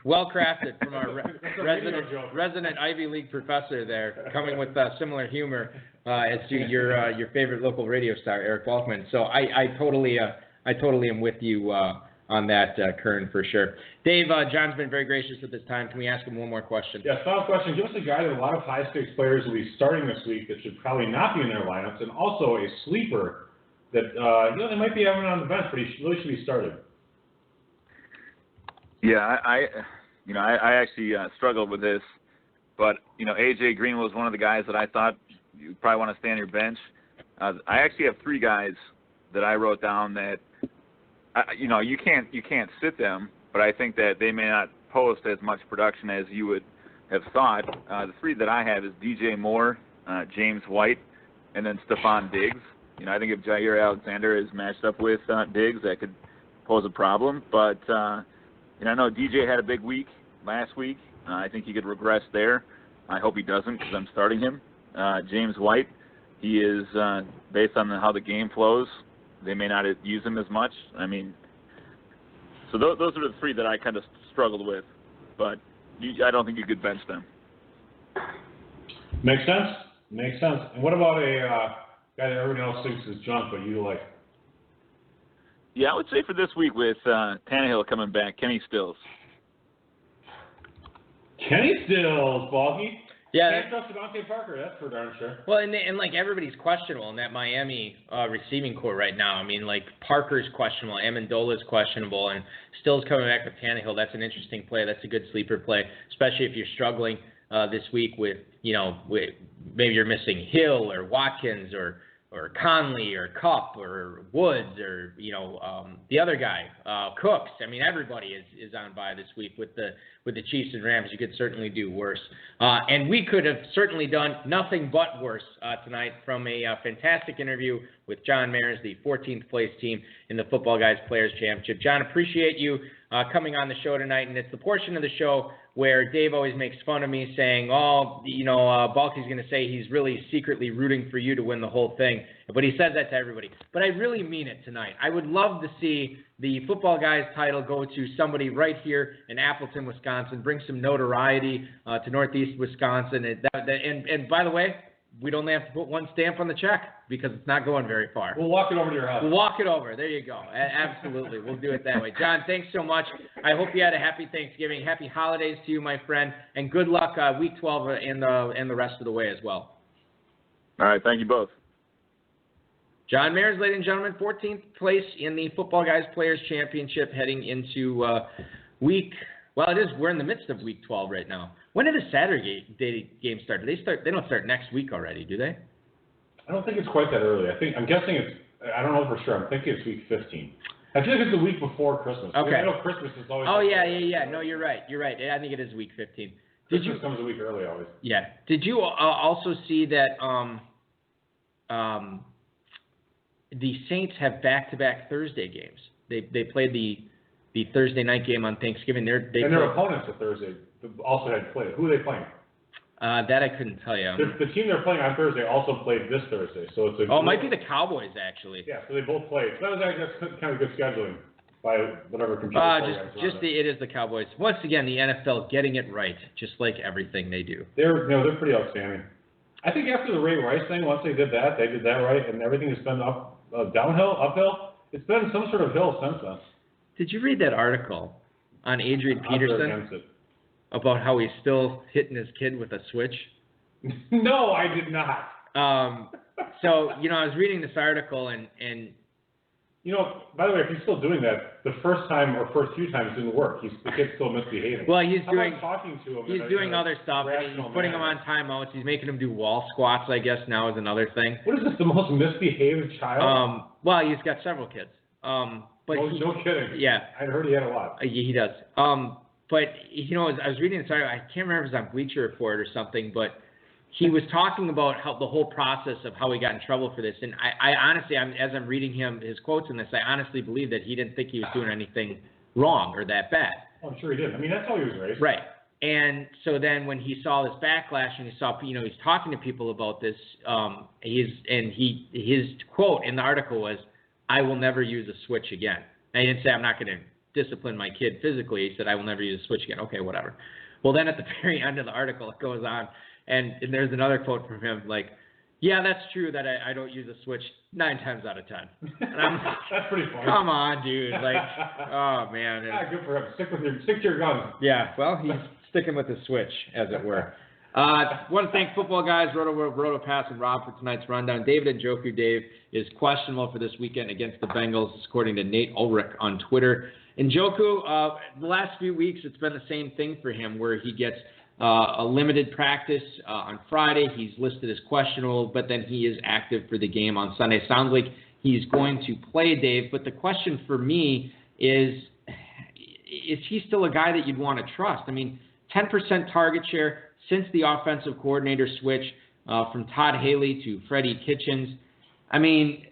Well crafted from our resident Ivy League professor there, coming with similar humor as to your favorite local radio star, Eric Balkman. So I totally am with you on that, Kern, for sure. Dave, John's been very gracious with his time. Can we ask him one more question? Yeah, final question. Give us a guy that a lot of high-stakes players will be starting this week that should probably not be in their lineups, and also a sleeper that, they might be having on the bench, but he really should be started. Yeah, I actually struggled with this, but, A.J. Green was one of the guys that I thought you probably want to stay on your bench. I actually have 3 guys that I wrote down that, you can't sit them, but I think that they may not post as much production as you would have thought. The 3 that I have is DJ Moore, James White, and then Stephon Diggs. I think if Jair Alexander is matched up with Diggs, that could pose a problem. But I know DJ had a big week last week. I think he could regress there. I hope he doesn't because I'm starting him. James White, he is based on how the game flows. They may not use him as much. So those are the 3 that I kind of struggled with. But I don't think you could bench them. Makes sense. And what about a guy that everyone else thinks is junk, but you like? Yeah, I would say for this week with Tannehill coming back, Kenny Stills. Kenny Stills, Balky. Yeah, can't trust Devontae Parker, that's for darn sure. Well, and everybody's questionable in that Miami receiving core right now. Parker's questionable, Amendola's questionable, and Stills coming back with Tannehill. That's an interesting play. That's a good sleeper play, especially if you're struggling this week with maybe you're missing Hill or Watkins or Conley or Kupp or Woods or the other guy, Cooks. Everybody is on bye this week with the Chiefs and Rams. You could certainly do worse, and we could have certainly done nothing but worse tonight. From a fantastic interview with John Mayers, the 14th place team in the Football Guys Players Championship. John, appreciate you coming on the show tonight, and it's the portion of the show where Dave always makes fun of me saying, Balky's going to say he's really secretly rooting for you to win the whole thing. But he says that to everybody. But I really mean it tonight. I would love to see the Football Guys title go to somebody right here in Appleton, Wisconsin, bring some notoriety to Northeast Wisconsin. And by the way, we'd only have to put 1 stamp on the check because it's not going very far. We'll walk it over to your house. We'll walk it over. There you go. Absolutely. We'll do it that way. John, thanks so much. I hope you had a happy Thanksgiving. Happy holidays to you, my friend. And good luck week 12 and the rest of the way as well. All right. Thank you both. John Mayers, ladies and gentlemen, 14th place in the Football Guys Players Championship heading into we're in the midst of week 12 right now. When did the Saturday game start? They don't start next week already, do they? I don't think it's quite that early. I'm guessing I don't know for sure. I'm thinking it's week 15. I feel like it's the week before Christmas. Okay. I know Christmas is always. Oh, yeah. No, you're right. I think it is week 15. Christmas comes a week early always. Yeah. Did you also see that the Saints have back-to-back Thursday games? They played the Thursday night game on Thanksgiving. Their opponents are Thursday also had played. Who are they playing? That I couldn't tell you. The team they're playing on Thursday also played this Thursday, so it's a. Oh, it might be the Cowboys actually. Yeah, so they both played. So that's kind of good scheduling by whatever computer program. It is the Cowboys. Once again, the NFL getting it right, just like everything they do. They're pretty outstanding. I think after the Ray Rice thing, once they did that right, and everything has been uphill. It's been some sort of hill since then. Did you read that article on Adrian Peterson about how he's still hitting his kid with a switch? No, I did not. So, I was reading this article and by the way, if he's still doing that, the first time or first few times didn't work. The kid's still misbehaving. Well, he's talking to him. He's doing other stuff. He's putting him on timeouts. He's making him do wall squats, I guess, now is another thing. What is this, the most misbehaved child? Well, he's got several kids. But no kidding. Yeah. I heard he had a lot. He does. But, I was reading this article. I can't remember if it was on Bleacher Report or something, but he was talking about how the whole process of how he got in trouble for this. And I honestly, as I'm reading his quotes in this, I honestly believe that he didn't think he was doing anything wrong or that bad. I'm sure he didn't. I mean, that's how he was raised. Right. And so then when he saw this backlash and he saw, he's talking to people about this, his quote in the article was, "I will never use a switch again." And he didn't say, "I'm not going to discipline my kid physically." He said, "I will never use a switch again." Okay, whatever. Well, then at the very end of the article, it goes on. And there's another quote from him, like, "Yeah, that's true that I don't use a switch 9 times out of 10. And I'm that's pretty funny. Come on, dude. Like, oh, man. Yeah, good for him. Stick to your guns. Yeah, well, he's sticking with the switch, as it were. Want to thank Football Guys, Roto Pass, and Rob for tonight's rundown. David Njoku, Dave, is questionable for this weekend against the Bengals, according to Nate Ulrich on Twitter. Njoku, the last few weeks, it's been the same thing for him, where he gets a limited practice on Friday. He's listed as questionable, but then he is active for the game on Sunday. Sounds like he's going to play, Dave. But the question for me is he still a guy that you'd want to trust? I mean, 10% target share since the offensive coordinator switch from Todd Haley to Freddie Kitchens. I mean,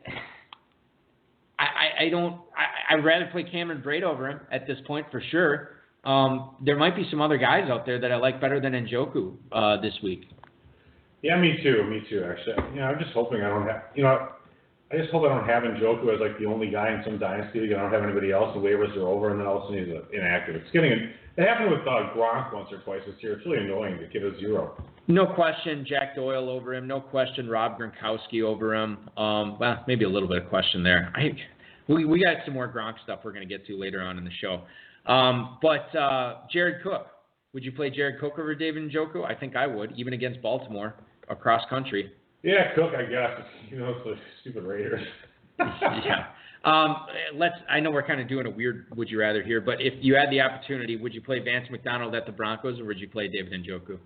I'd rather play Cameron Braid over him at this point for sure. There might be some other guys out there that I like better than Njoku this week. Yeah, me too, actually. I'm just hoping I don't have, I just hope I don't have Njoku as like the only guy in some dynasty. I don't have anybody else. The waivers are over, and then all of a sudden he's inactive. It happened with Gronk once or twice this year. It's really annoying to give a 0. No question, Jack Doyle over him. No question, Rob Gronkowski over him. Well, maybe a little bit of question there. We got some more Gronk stuff we're going to get to later on in the show. But Jared Cook, would you play Jared Cook over David Njoku? I think I would, even against Baltimore, across country. Yeah, Cook, I guess. It's the stupid Raiders. Yeah. I know we're kind of doing a weird would you rather here, but if you had the opportunity, would you play Vance McDonald at the Broncos, or would you play David Njoku?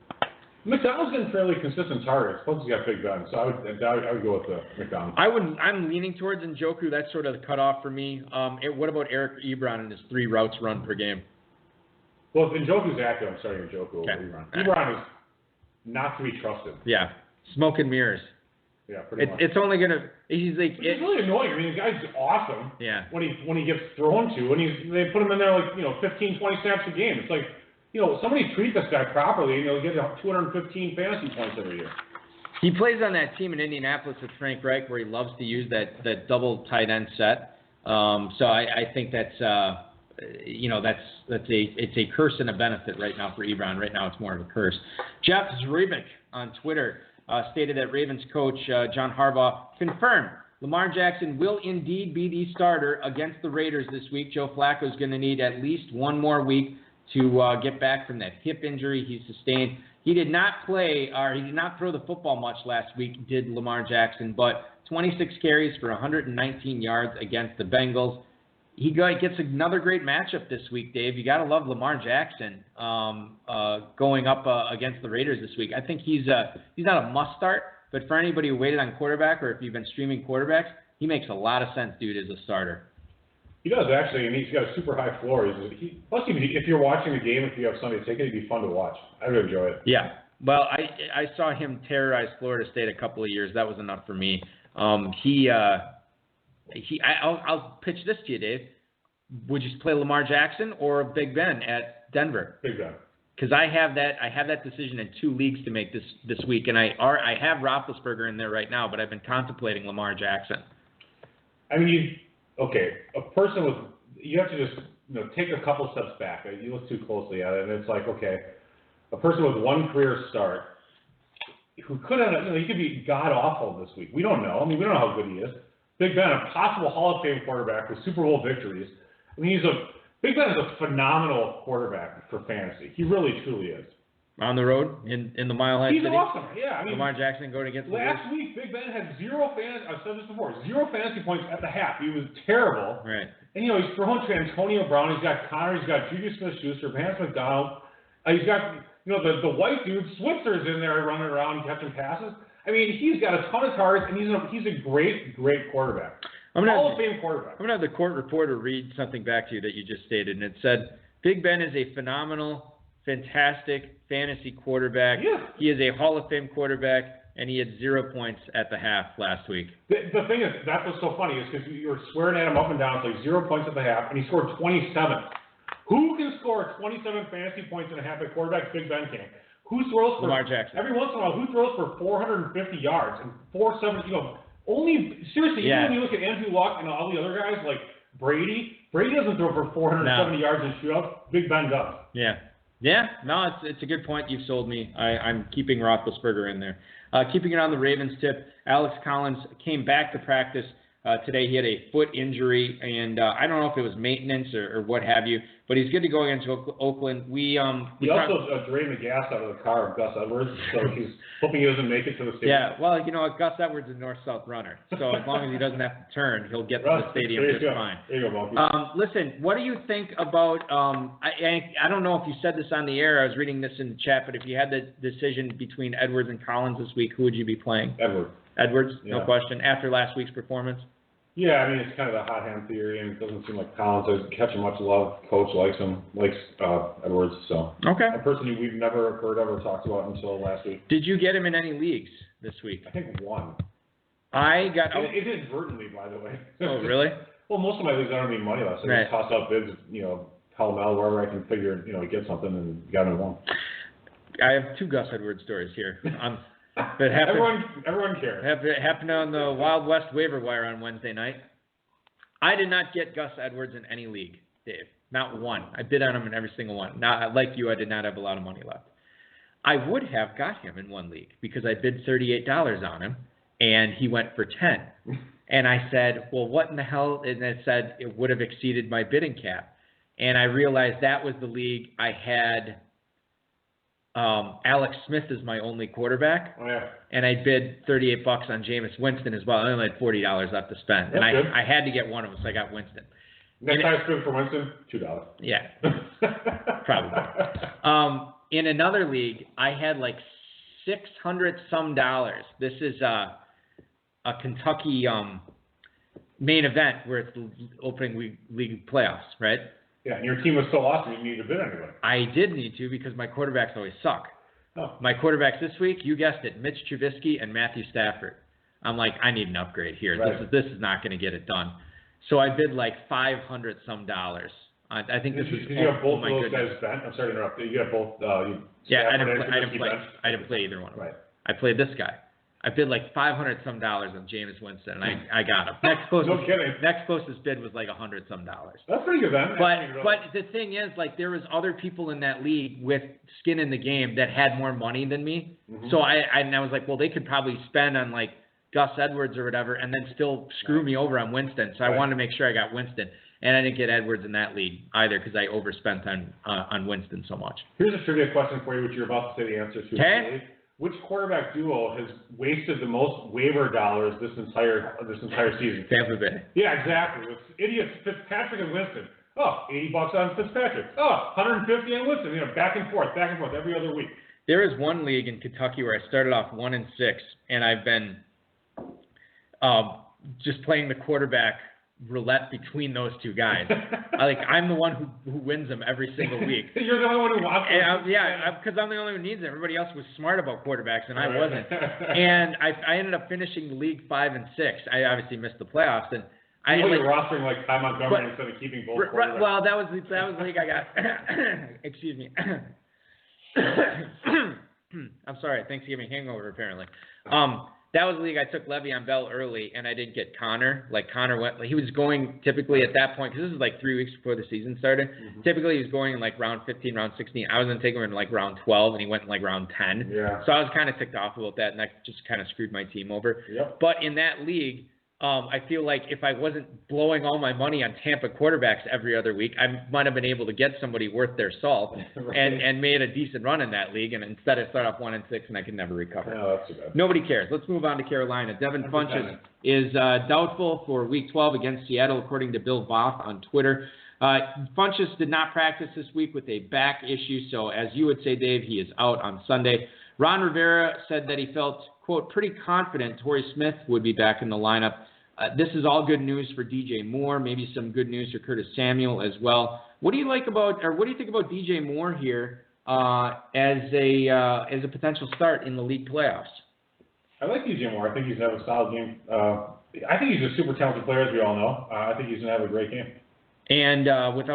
McDonald's getting fairly consistent targets. Plus, he's got big guns, so I would go with McDonald. I'm leaning towards Njoku. That's sort of the cutoff for me. What about Eric Ebron and his 3 routes run per game? Well, if Njoku's active, I'm starting Njoku over Okay. Ebron. Ebron is not to be trusted. Yeah, smoke and mirrors. Yeah, pretty much. It's only gonna. He's like. It's really annoying. I mean, the guy's awesome. Yeah. When he gets thrown to, they put him in there like 15, 20 snaps a game. It's like. Somebody treat this guy properly, and he'll get 215 fantasy points every year. He plays on that team in Indianapolis with Frank Reich, where he loves to use that double tight end set. So I think that's it's a curse and a benefit right now for Ebron. Right now, it's more of a curse. Jeff Zrebick on Twitter stated that Ravens coach John Harbaugh confirmed Lamar Jackson will indeed be the starter against the Raiders this week. Joe Flacco is going to need at least one more week to get back from that hip injury he sustained. He did not throw the football much last week, did Lamar Jackson, but 26 carries for 119 yards against the Bengals. He gets another great matchup this week, Dave. You got to love Lamar Jackson going up against the Raiders this week. I think he's not a must start, but for anybody who waited on quarterback, or if you've been streaming quarterbacks, he makes a lot of sense, dude, as a starter. He does, actually, and he's got a super high floor. Plus, if you're watching the game, if you have Sunday ticket, it'd be fun to watch. I would enjoy it. Yeah. Well, I saw him terrorize Florida State a couple of years. That was enough for me. I'll pitch this to you, Dave. Would you play Lamar Jackson or Big Ben at Denver? Big Ben. Because I have that decision in 2 leagues to make this week, and I have Roethlisberger in there right now, but I've been contemplating Lamar Jackson. I mean, a person with, you have to just take a couple steps back. You look too closely at it, and it's like, okay, a person with one career start who could have, he could be god awful this week. We don't know. I mean, we don't know how good he is. Big Ben, a possible Hall of Fame quarterback with Super Bowl victories. I mean, Big Ben is a phenomenal quarterback for fantasy. He really, truly is. On the road in the Mile High City. He's awesome. Yeah, I mean, Lamar Jackson going against last week. Big Ben had zero fantasy. I've said this before. 0 fantasy points at the half. He was terrible. Right. And he's throwing to Antonio Brown. He's got Connor. He's got Juju Smith-Schuster, Vance McDonald. He's got the white dude Switzer's in there running around catching passes. I mean, he's got a ton of targets, and he's a great quarterback. Hall of Fame quarterback. I'm gonna have the court reporter read something back to you that you just stated, and it said Big Ben is a phenomenal, fantastic fantasy quarterback. Yeah. He is a Hall of Fame quarterback, and he had 0 points at the half last week. The thing is, that's what's so funny is because you were swearing at him up and down. It's like 0 points at the half, and he scored 27. Who can score 27 fantasy points in a half at quarterback? Big Ben can. Who throws for Lamar Jackson? Every once in a while, who throws for 450 yards and 470? Only seriously, even when you look at Andrew Luck and all the other guys like Brady doesn't throw for 470 yards in shootout. Big Ben does. Yeah. No, it's a good point. You've sold me. I'm keeping Roethlisberger in there. Keeping it on the Ravens tip, Alex Collins came back to practice today. He had a foot injury, and I don't know if it was maintenance or what have you, but he's good to go against Oakland. He also drained the gas out of the car of Gus Edwards, so he's hoping he doesn't make it to the stadium. Yeah, well, Gus Edwards is a north-south runner, so as long as he doesn't have to turn, he'll get to the stadium just fine. There you go, Monkey. Listen, what do you think about, I don't know if you said this on the air, I was reading this in the chat, but if you had the decision between Edwards and Collins this week, who would you be playing? Edwards, no question, after last week's performance? Yeah, I mean, it's kind of a hot hand theory, and it doesn't seem like Collins is catching much love. Coach likes Edwards, so. Okay. A person who we've never heard of or talked about until last week. Did you get him in any leagues this week? I think one. I got. It inadvertently, by the way. Oh, really? Well, most of my leagues I don't need money less. I just toss out bids, pell-mell, wherever I can figure, get something, and got him in one. I have 2 Gus Edwards stories here. Everyone cares. It happened on the Wild West waiver wire on Wednesday night. I did not get Gus Edwards in any league, Dave. Not one. I bid on him in every single one. Now, like you, I did not have a lot of money left. I would have got him in one league because I bid $38 on him, and he went for 10. And I said, well, what in the hell? And it said it would have exceeded my bidding cap. And I realized that was the league I had. Alex Smith is my only quarterback. Oh, yeah. And I bid $38 on Jameis Winston as well. I only had $40 left to spend. That's good. I had to get one of them, so I got Winston. Next time I spend for Winston, $2. Yeah. Probably. In another league, I had like $600-some. This is a Kentucky main event where it's the opening league playoffs, right? Yeah, and your team was so awesome, you needed to bid anyway. I did need to because my quarterbacks always suck. Oh. My quarterbacks this week, you guessed it, Mitch Trubisky and Matthew Stafford. I'm like, I need an upgrade here. Right. This is not going to get it done. So I bid like $500-some. I think this is. Did you have both of those guys bent? I'm sorry to interrupt. You got both. Yeah, I didn't play either one of them. Right. I played this guy. I bid like $500-some on Jameis Winston, and I got him. No kidding. Next closest bid was like $100-some. That's pretty good then. But the thing is, like, there was other people in that league with skin in the game that had more money than me. Mm-hmm. So I was like, well, they could probably spend on like Gus Edwards or whatever, and then still screw me over on Winston. So I wanted to make sure I got Winston, and I didn't get Edwards in that league either because I overspent on Winston so much. Here's a trivia question for you, which you're about to say the answer to. Okay. Which quarterback duo has wasted the most waiver dollars this entire season? Tampa Bay. Yeah, exactly. With idiots Fitzpatrick and Winston. Oh, $80 on Fitzpatrick. Oh, $150 on Winston. Back and forth every other week. There is one league in Kentucky where I started off 1-6, and I've been just playing the quarterback roulette between those two guys. I'm the one who wins them every single week. You're the only one who wants them. Because I'm the only one who needs it. Everybody else was smart about quarterbacks, and I wasn't. And I ended up finishing the league 5 and 6. I obviously missed the playoffs, and you're rostering like Ty Montgomery instead of keeping both quarterbacks. Well, that was the league I got. Excuse me. I'm sorry, Thanksgiving hangover apparently. That was the league I took Le'Veon Bell early, and I didn't get Connor. Connor went, he was going typically at that point, because this is 3 weeks before the season started. Mm-hmm. Typically, he was going in round 15, round 16. I was going to take him in round 12, and he went in round 10. Yeah. So I was kind of ticked off about that, and that just kind of screwed my team over. Yep. But in that league, I feel like if I wasn't blowing all my money on Tampa quarterbacks every other week, I might have been able to get somebody worth their salt right. and made a decent run in that league. And instead, I start off 1 and 6, and I can never recover. No, that's too bad. Nobody cares. Let's move on to Carolina. Devin Funchess is doubtful for Week 12 against Seattle, according to Bill Voth on Twitter. Funchess did not practice this week with a back issue, so as you would say, Dave, he is out on Sunday. Ron Rivera said that he felt, quote, pretty confident Torrey Smith would be back in the lineup. This is all good news for DJ Moore, maybe some good news for Curtis Samuel as well. What do you think about DJ Moore here as a potential start in the league playoffs? I like DJ Moore. I think he's going to have a solid game. I think he's a super talented player, as we all know. I think he's going to have a great game. And was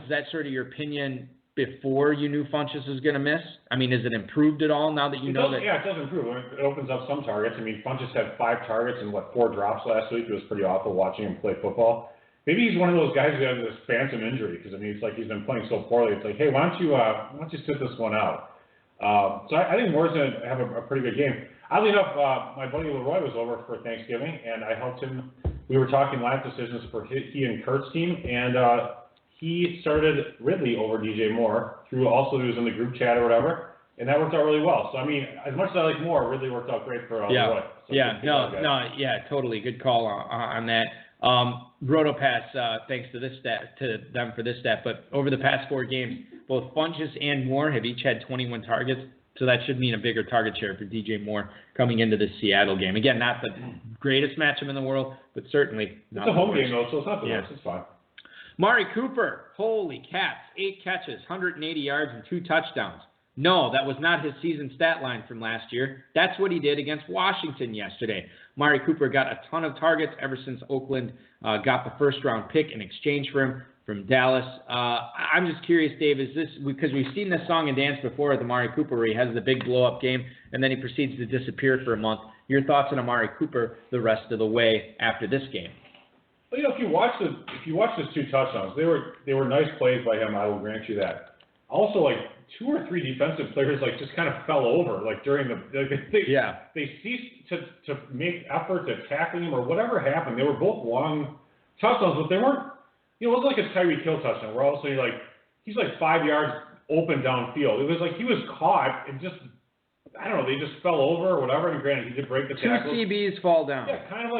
that sort of your opinion before you knew Funchess was going to miss? Is it improved at all now that you know that? Yeah, it does improve. It opens up some targets. Funchess had 5 targets and 4 drops last week. It was pretty awful watching him play football. Maybe he's one of those guys who has this phantom injury because it's like he's been playing so poorly. It's like, hey, why don't you sit this one out? So I think Moore's going to have a pretty good game. Oddly enough, my buddy Leroy was over for Thanksgiving, and I helped him. We were talking lineup decisions for he and Kurt's team, and he started Ridley over DJ Moore through also he was in the group chat or whatever, and that worked out really well. So as much as I like Moore, Ridley worked out great for Leroy. So totally good call on that. RotoPass, thanks to them for this stat, but over the past 4 games, both Funchess and Moore have each had 21 targets, so that should mean a bigger target share for DJ Moore coming into this Seattle game. Again, not the greatest matchup in the world, but certainly not it's a home game though, so it's not the worst. It's fine. Mari Cooper, holy cats, 8 catches, 180 yards, and 2 touchdowns. No, that was not his season stat line from last year. That's what he did against Washington yesterday. Mari Cooper got a ton of targets ever since Oakland got the first-round pick in exchange for him from Dallas. I'm just curious, Dave, is this because we've seen this song and dance before at the Mari Cooper where he has the big blow-up game and then he proceeds to disappear for a month. Your thoughts on Amari Cooper the rest of the way after this game? Well, if you watch his 2 touchdowns, they were nice plays by him. I will grant you that. Also, 2 or 3 defensive players just kind of fell over during they ceased to make efforts at tackling him or whatever happened. They were both long touchdowns, but they weren't. It wasn't like a Tyreek Hill touchdown where all of a sudden he's 5 yards open downfield. It was he was caught and just. I don't know, they just fell over or whatever, and granted, he did break the tackle. 2 CBs fall down. Yeah, kind of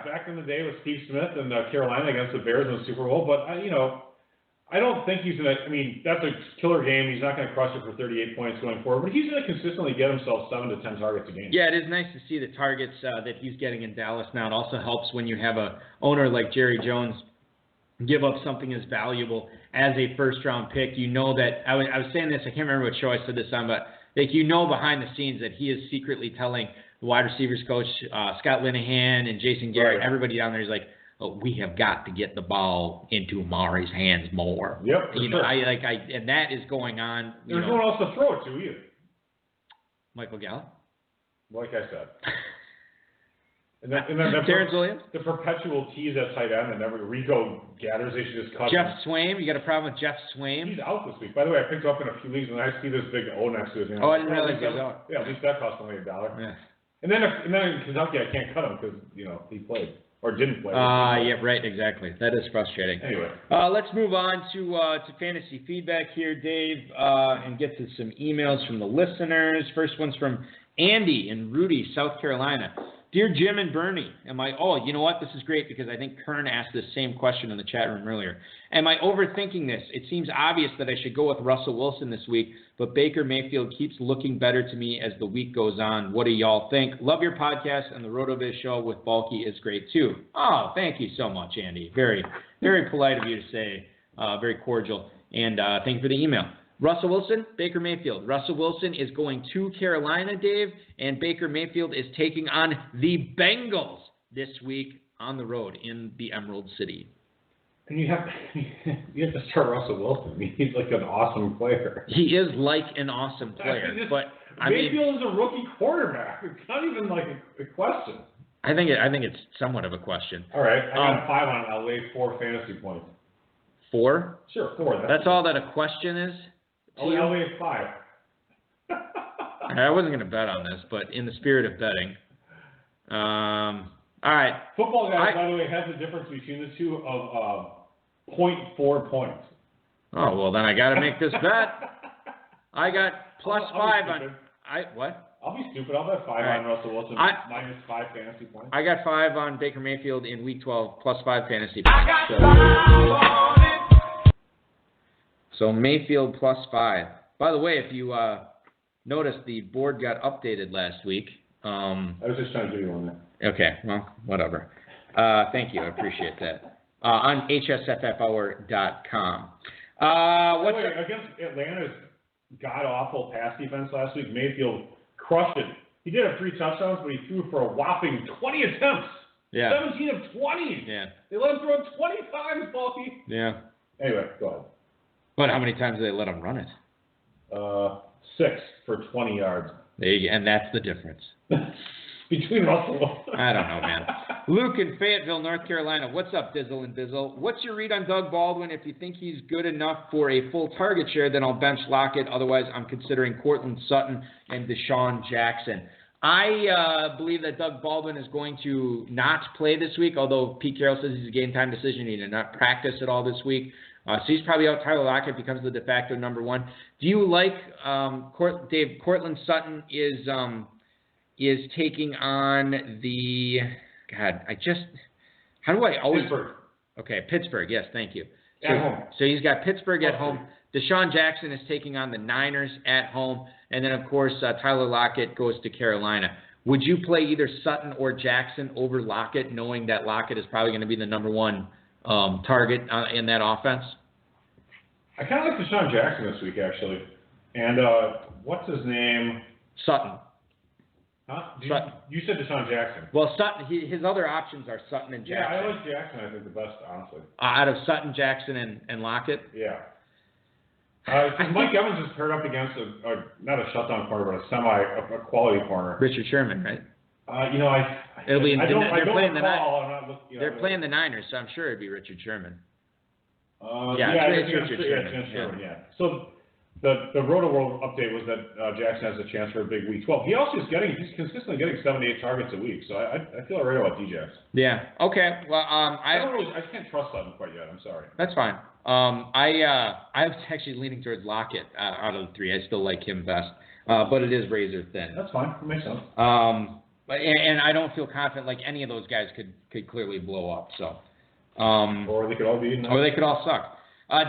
back in the day with Steve Smith and Carolina against the Bears in the Super Bowl, but, I don't think he's going to, that's a killer game. He's not going to crush it for 38 points going forward, but he's going to consistently get himself 7 to 10 targets a game. Yeah, it is nice to see the targets that he's getting in Dallas now. It also helps when you have a owner like Jerry Jones give up something as valuable as a first-round pick. You know that, I was saying this, I can't remember what show I said this on, but behind the scenes that he is secretly telling the wide receivers coach, Scott Linehan and Jason Garrett, everybody down there is like, oh, we have got to get the ball into Amari's hands more. Yep. Sure. And that is going on. There's no one else to throw it to either. Michael Gallup? Like I said. And then Terrence Williams? The perpetual tease at tight end, and every Rico gathers, they should just cut Jeff him. Swaim? You got a problem with Jeff Swaim? He's out this week. By the way, I picked up in a few leagues, and I see this big O next to his name. Oh, I didn't realize he was out. Yeah, at least that cost only $1. Yeah. And then in Kentucky, I can't cut him because, he played. Or didn't play. Yeah, right, exactly. That is frustrating. Anyway. Let's move on to fantasy feedback here, Dave, and get to some emails from the listeners. First one's from Andy in Rudy, South Carolina. Dear Jim and Bernie, oh, you know what? This is great because I think Kern asked this same question in the chat room earlier. Am I overthinking this? It seems obvious that I should go with Russell Wilson this week, but Baker Mayfield keeps looking better to me as the week goes on. What do y'all think? Love your podcast, and the RotoViz show with Balky is great too. Oh, thank you so much, Andy. Very, very polite of you to say. Very cordial. And thank you for the email. Russell Wilson, Baker Mayfield. Russell Wilson is going to Carolina, Dave, and Baker Mayfield is taking on the Bengals this week on the road in the Emerald City. And you have to start Russell Wilson. He's like an awesome player. He is like an awesome player, Mayfield is a rookie quarterback. It's not even like a question. I think it's somewhat of a question. All right, I got 5 on LA, 4 fantasy points. 4? Sure, 4. That's all that a question is? LA is 5. I wasn't going to bet on this, but in the spirit of betting. All right. Footballguys, by the way, has the difference between the two of 0.4 points. Oh, well, then I got to make this bet. I got plus 5 on... What? I'll be stupid. I'll bet 5 on Russell Wilson minus 5 fantasy points. I got 5 on Baker Mayfield in Week 12 plus 5 fantasy points. So Mayfield plus 5. By the way, if you noticed, the board got updated last week. I was just trying to give you one there. Okay, well, whatever. Thank you. I appreciate that. On hsffhour.com. Against Atlanta's god-awful pass defense last week, Mayfield crushed it. He did have 3 touchdowns, but he threw for a whopping 20 attempts. Yeah. 17 of 20. Yeah. They let him throw it 20 times, Balky. Yeah. Anyway, go ahead. But how many times did they let him run it? 6 for 20 yards. And that's the difference. Between Russell Wilson. I don't know, man. Luke in Fayetteville, North Carolina. What's up, Dizzle and Bizzle? What's your read on Doug Baldwin? If you think he's good enough for a full target share, then I'll bench Lockett. Otherwise, I'm considering Cortland Sutton and Deshaun Jackson. I believe that Doug Baldwin is going to not play this week, although Pete Carroll says he's a game-time decision. He did not practice at all this week. So he's probably out. Tyler Lockett becomes the de facto number 1. Do you like Dave? Cortland Sutton is taking on the how do I always Pittsburgh. Okay, Pittsburgh. Yes, thank you. At home. So he's got Pittsburgh at home. Deshaun Jackson is taking on the Niners at home, and then of course Tyler Lockett goes to Carolina. Would you play either Sutton or Jackson over Lockett, knowing that Lockett is probably going to be the number 1 target in that offense? I kind of like Deshaun Jackson this week, actually. And what's his name? Sutton. Huh? Sutton. You said Deshaun Jackson. Well, Sutton. His other options are Sutton and Jackson. Yeah, I like Jackson. I think the best, honestly. Out of Sutton, Jackson, and Lockett. Yeah. Mike Evans is paired up against not a shutdown corner, but a quality corner. Richard Sherman, right? They're playing the Niners, so I'm sure it'd be Richard Sherman. Richard Sherman. Yeah. So the Roto World update was that Jackson has a chance for a big Week 12. He's consistently getting 7 to 8 targets a week. So I feel right about DJs. Yeah. Okay. Well, I can't trust Sutton quite yet. I'm sorry. That's fine. I was actually leaning towards Lockett out of the 3. I still like him best, but it is razor thin. That's fine. It makes sense. And I don't feel confident like any of those guys could clearly blow up. So. Or they could all be. Or they could all suck.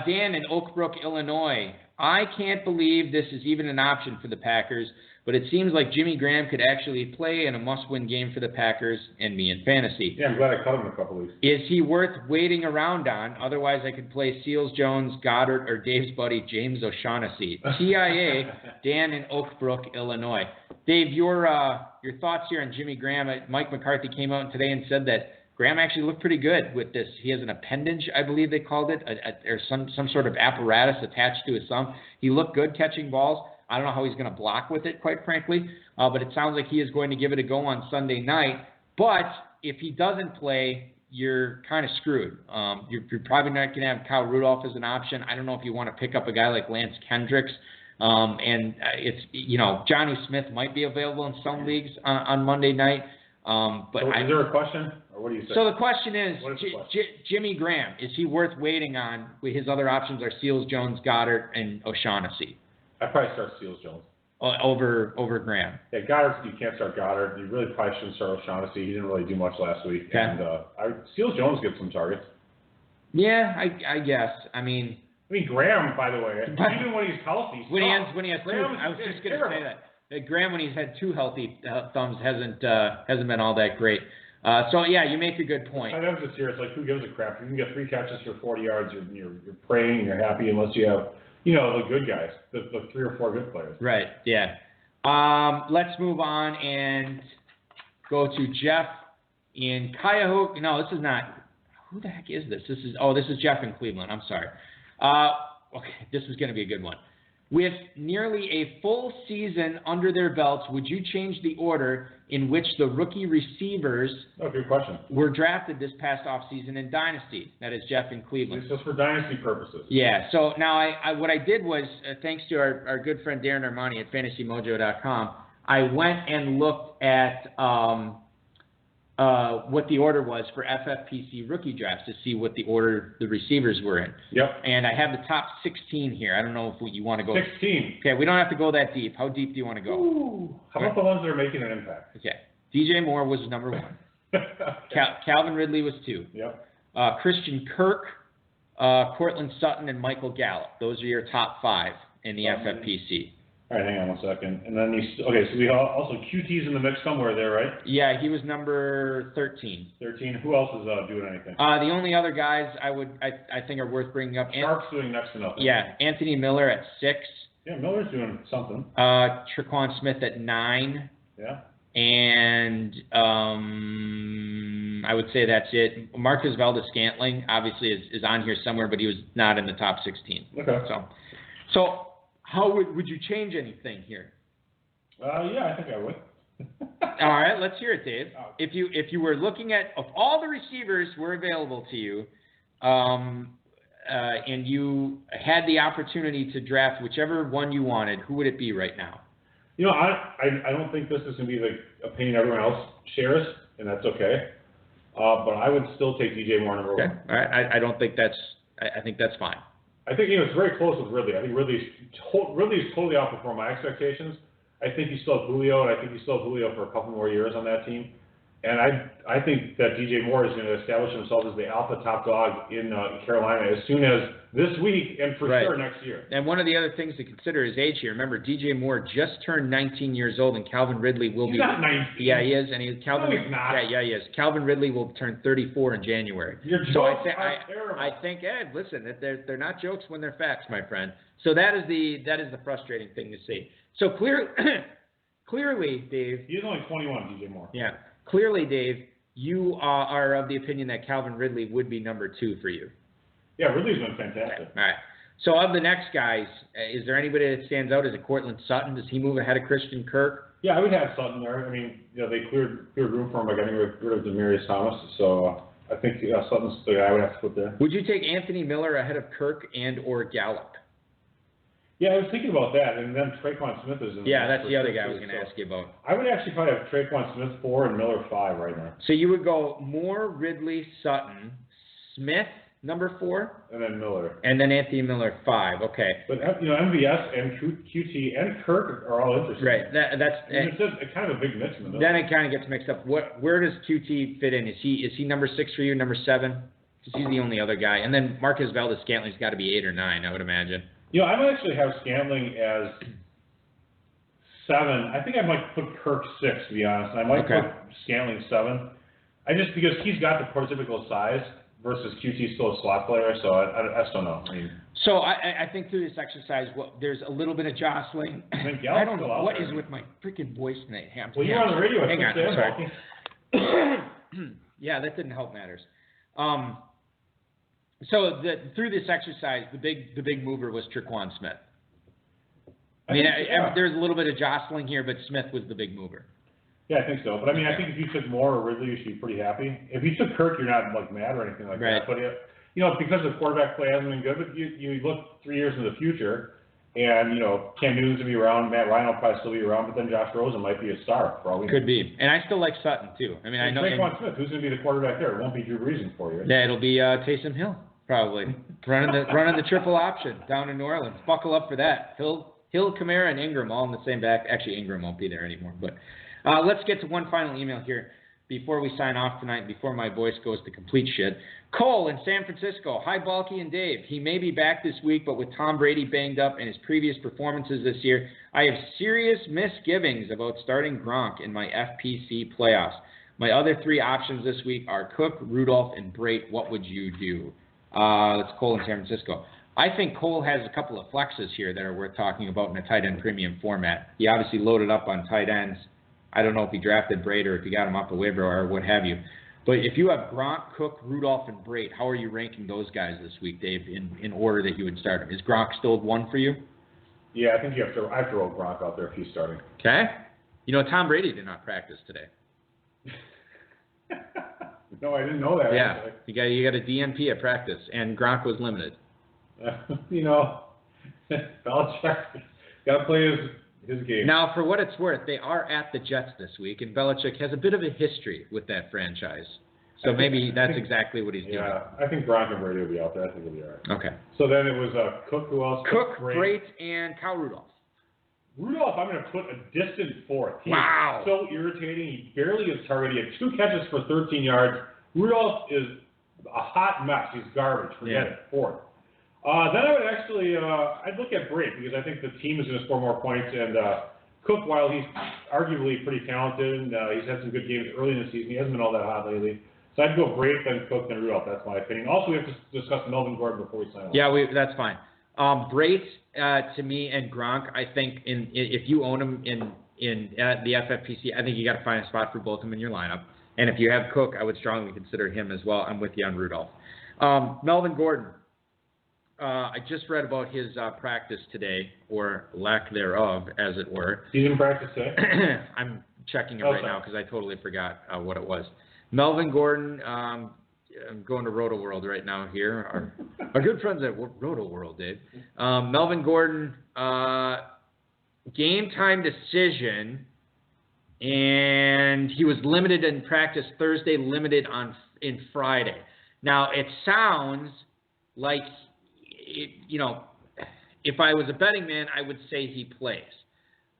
Dan in Oak Brook, Illinois. I can't believe this is even an option for the Packers, but it seems like Jimmy Graham could actually play in a must-win game for the Packers and me in fantasy. Yeah, I'm glad I cut him in a couple weeks. Is he worth waiting around on? Otherwise, I could play Seals Jones, Goddard, or Dave's buddy James O'Shaughnessy. TIA, Dan in Oak Brook, Illinois. Dave, your thoughts here on Jimmy Graham. Mike McCarthy came out today and said that Graham actually looked pretty good with this. He has an appendage, I believe they called it, or some sort of apparatus attached to his thumb. He looked good catching balls. I don't know how he's going to block with it, quite frankly, but it sounds like he is going to give it a go on Sunday night. But if he doesn't play, you're kind of screwed. You're probably not going to have Kyle Rudolph as an option. I don't know if you want to pick up a guy like Lance Kendricks. It's Jonnu Smith might be available in some leagues on Monday night. But is there a question, or what do you say? So the question is, Jimmy Graham, is he worth waiting on? His other options are Seals Jones, Goddard, and O'Shaughnessy. I'd probably start Seals Jones. over Graham. Yeah, Goddard, you can't start Goddard. You really probably shouldn't start O'Shaughnessy. He didn't really do much last week. Okay. And Seals Jones gets some targets. Yeah, I guess. I mean, Graham, by the way, even when he's healthy, when he has two, I was just going to say that Graham, when he's had two healthy thumbs, hasn't been all that great. So yeah, you make a good point. I was just here. It's like, who gives a crap? You can get 3 catches for 40 yards. You're praying and you're happy unless you have, the good guys, the 3 or 4 good players. Right. Yeah. Let's move on and go to Jeff in Cuyahoga. No, this is not. Who the heck is this? This is Jeff in Cleveland. I'm sorry. Okay, this is going to be a good one. With nearly a full season under their belts, would you change the order in which the rookie receivers good question. were drafted this past offseason in Dynasty? That is Jeff in Cleveland. This is for Dynasty purposes. Yeah, so now what I did was, thanks to our good friend Darren Armani at FantasyMojo.com, I went and looked at what the order was for FFPC rookie drafts to see what the order the receivers were in. Yep. And I have the top 16 here. I don't know if you want to go. 16. Okay, we don't have to go that deep. How deep do you want to go? Ooh. How about the ones that are making an impact? Okay. DJ Moore was number 1. Calvin Ridley was 2. Yep. Christian Kirk, Cortland Sutton, and Michael Gallup. Those are your top 5 in the FFPC. All right, hang on 1 second. And then so we also QT's in the mix somewhere there, right? Yeah, he was number 13. 13. Who else is doing anything? The only other guys I think are worth bringing up. Sharp's doing next to nothing. Yeah, Anthony Miller at 6. Yeah, Miller's doing something. Tre'Quan Smith at 9. Yeah. And I would say that's it. Marcus Valdes-Scantling obviously is on here somewhere, but he was not in the top 16. Okay. So how would you change anything here? Yeah, I think I would. All right, let's hear it, Dave. If you were looking at, if all the receivers were available to you, and you had the opportunity to draft whichever one you wanted, who would it be right now? I don't think this is going to be the opinion everyone else shares, and that's okay. But I would still take DJ Moore number 1. All right, I don't think that's. I think that's fine. I think it's very close with Ridley. I think Ridley's totally outperformed my expectations. I think he still has Julio, and I think he still has Julio for a couple more years on that team. And I think that DJ Moore is going to establish himself as the alpha top dog in Carolina as soon as this week and for sure next year. And one of the other things to consider is age here. Remember, DJ Moore just turned 19 years old, and Calvin Ridley will be. He's not 19. Yeah, he is, and he's not. Yeah, he is. Calvin Ridley will turn 34 in January. Your jokes are terrible. I think, Ed, listen, they're not jokes when they're facts, my friend. So that is the frustrating thing to see. So clearly, Dave. He's only 21, DJ Moore. Yeah. Clearly, Dave, you are of the opinion that Calvin Ridley would be number 2 for you. Yeah, Ridley's been fantastic. Okay. All right. So of the next guys, is there anybody that stands out? Is it Cortland Sutton? Does he move ahead of Christian Kirk? Yeah, I would have Sutton there. I mean, they cleared room for him by getting rid of Demaryius Thomas. So I think Sutton's the guy I would have to put there. Would you take Anthony Miller ahead of Kirk and or Gallup? Yeah, I was thinking about that, and then Tre'Quan Smith is in. Yeah, that's the other guy I was going to ask you about. I would actually probably have Tre'Quan Smith 4 and Miller 5 right now. So you would go Moore, Ridley, Sutton, Smith, number 4, and then Miller, and then Anthony Miller 5. Okay. But MVS and QT and Kirk are all interesting. Right. It's just kind of a big mix in the middle. Then it kind of gets mixed up. Where does QT fit in? Is he number 6 for you? Number 7? Because he's the only other guy. And then Marcus Valdes-Scantling's got to be 8 or 9, I would imagine. I might actually have Scantling as 7. I think I might put Kirk 6, to be honest. I might put Scantling 7. Because he's got the prototypical size versus QT's still a slot player, so I just don't know. So I think through this exercise, there's a little bit of jostling. I don't know what is with my freaking voice tonight. Well, you're on the radio. Hang on, sorry. Yeah, that didn't help matters. So through this exercise, the big mover was Tre'Quan Smith. There's a little bit of jostling here, but Smith was the big mover. Yeah, I think so. But I think if you took Moore or Ridley, you should be pretty happy. If you took Kirk, you're not mad or anything like that. But because the quarterback play hasn't been good, but you look 3 years into the future, and Cam Newton's gonna be around, Matt Ryan will probably still be around, but then Josh Rosen might be a star for all we know. Could be, and I still like Sutton too. I know Tre'Quan Smith, who's gonna be the quarterback there? It won't be Drew Brees for you. Yeah, it'll be Taysom Hill probably running the triple option down in New Orleans. Buckle up for that. He'll Hill, Kamara, and Ingram all in the same back. Actually, Ingram won't be there anymore. But let's get to one final email here before we sign off tonight, before my voice goes to complete shit. Cole in San Francisco. Hi, Balky and Dave. He may be back this week, but with Tom Brady banged up in his previous performances this year, I have serious misgivings about starting Gronk in my FPC playoffs. My other 3 options this week are Cook, Rudolph, and Brate. What would you do? That's Cole in San Francisco. I think Cole has a couple of flexes here that are worth talking about in a tight end premium format. He obviously loaded up on tight ends. I don't know if he drafted Brate or if he got him off the waiver or what have you. But if you have Gronk, Cook, Rudolph, and Brate, how are you ranking those guys this week, Dave, in order that you would start them? Is Gronk still 1 for you? Yeah, I think I have to roll Gronk out there if he's starting. Okay. You know, Tom Brady did not practice today. No, I didn't know that. Yeah, you got a DNP at practice, and Gronk was limited. Belichick got to play his game. Now, for what it's worth, they are at the Jets this week, and Belichick has a bit of a history with that franchise. So maybe that's exactly what he's doing. Yeah, I think Gronk and Brady will be out there. I think he'll be all right. Okay. So then it was Cook, who else? Cook, Brate, and Kyle Rudolph. Rudolph, I'm going to put a distant 4th. He's so irritating. He barely gets targeted. He had 2 catches for 13 yards. Rudolph is a hot mess. He's garbage. Forget it. 4th. Then I would actually, I'd look at Brate because I think the team is going to score more points. And Cook, while he's arguably pretty talented, and he's had some good games early in the season, he hasn't been all that hot lately. So I'd go Brate, then Cook, then Rudolph. That's my opinion. Also, we have to discuss Melvin Gordon before we sign off. Yeah, that's fine. Brate, to me, and Gronk, I think if you own them in the FFPC, I think you got to find a spot for both of them in your lineup. And if you have Cook, I would strongly consider him as well. I'm with you on Rudolph. Melvin Gordon. I just read about his practice today, or lack thereof, as it were. He's in practice today? I'm checking it right now because I totally forgot what it was. Melvin Gordon, I'm going to Roto World right now here. Our good friends at Roto World, Dave. Melvin Gordon, game time decision, and he was limited in practice Thursday, limited in Friday. Now, it sounds like, if I was a betting man, I would say he plays.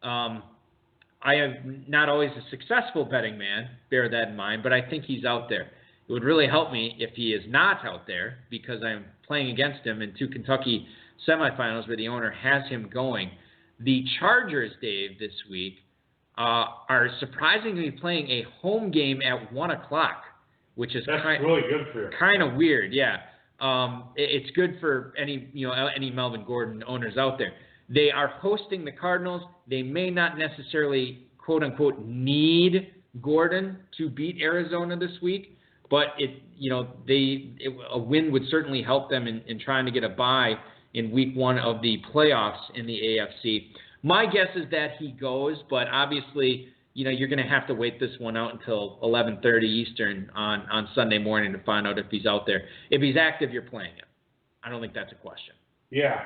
I am not always a successful betting man, bear that in mind, but I think he's out there. It would really help me if he is not out there because I'm playing against him in 2 Kentucky semifinals where the owner has him going. The Chargers, Dave, this week are surprisingly playing a home game at 1 o'clock, which is really good for you. Kind of weird, yeah. It's good for any Melvin Gordon owners out there. They are hosting the Cardinals. They may not necessarily, quote unquote, need Gordon to beat Arizona this week, but a win would certainly help them in trying to get a bye in week 1 of the playoffs in the AFC. My guess is that he goes, but obviously, you're going to have to wait this one out until 11:30 Eastern on Sunday morning to find out if he's out there. If he's active, you're playing him. I don't think that's a question. Yeah,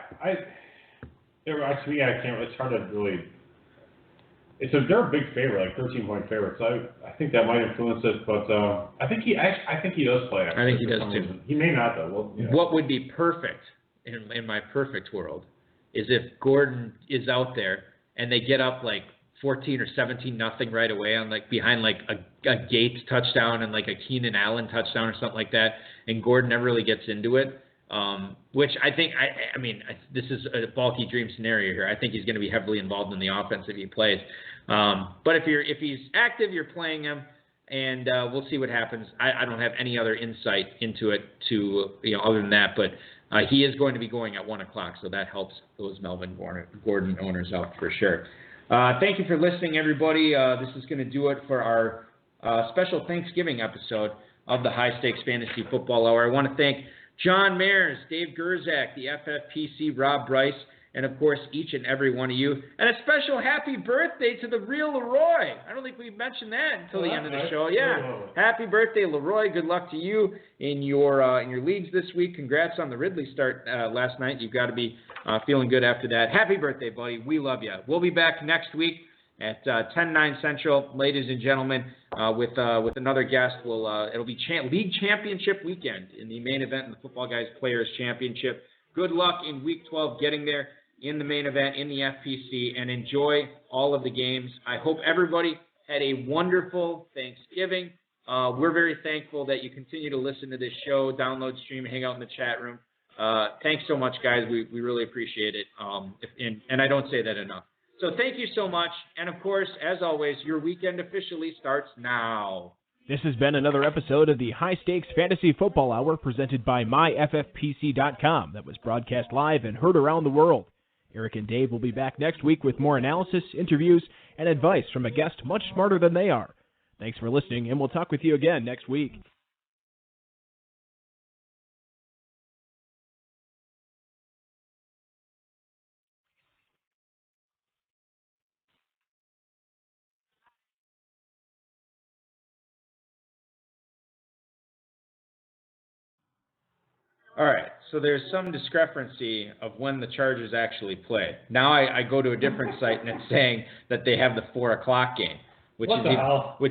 to me, I can't. It's hard to really. They're a big favorite, like 13-point favorites. So I think that might influence it, but I think he does play. I think he does too. Reason. He may not though. Well, What would be perfect in my perfect world is if Gordon is out there and they get up like 14 or 17-0 right away on behind a Gates touchdown and like a Keenan Allen touchdown or something like that, and Gordon never really gets into it. Which I think this is a bulky dream scenario here. I think he's going to be heavily involved in the offense if he plays. But if he's active, you're playing him, and we'll see what happens. I don't have any other insight into it other than that, but he is going to be going at 1 o'clock, so that helps those Melvin Gordon owners out for sure. Thank you for listening, everybody. This is going to do it for our special Thanksgiving episode of the High Stakes Fantasy Football Hour. I want to thank John Mayers, Dave Gerzak, the FFPC, Rob Bryce, and, of course, each and every one of you. And a special happy birthday to the real Leroy. I don't think we mentioned that until the end of the show. Yeah. Happy birthday, Leroy. Good luck to you in your leagues this week. Congrats on the Ridley start last night. You've got to be feeling good after that. Happy birthday, buddy. We love you. We'll be back next week at 10/9 Central, ladies and gentlemen, with another guest. It'll be League Championship weekend in the main event in the Football Guys Players Championship. Good luck in Week 12 getting there. in the main event in the FPC and enjoy all of the games. I hope everybody had a wonderful Thanksgiving. We're very thankful that you continue to listen to this show, download, stream, hang out in the chat room. Thanks so much, guys. We really appreciate it. And I don't say that enough. So thank you so much. And, of course, as always, your weekend officially starts now. This has been another episode of the High Stakes Fantasy Football Hour presented by MyFFPC.com that was broadcast live and heard around the world. Eric and Dave will be back next week with more analysis, interviews, and advice from a guest much smarter than they are. Thanks for listening, and we'll talk with you again next week. All right, so there's some discrepancy of when the Chargers actually play. Now I go to a different site, and it's saying that they have the 4 o'clock game, which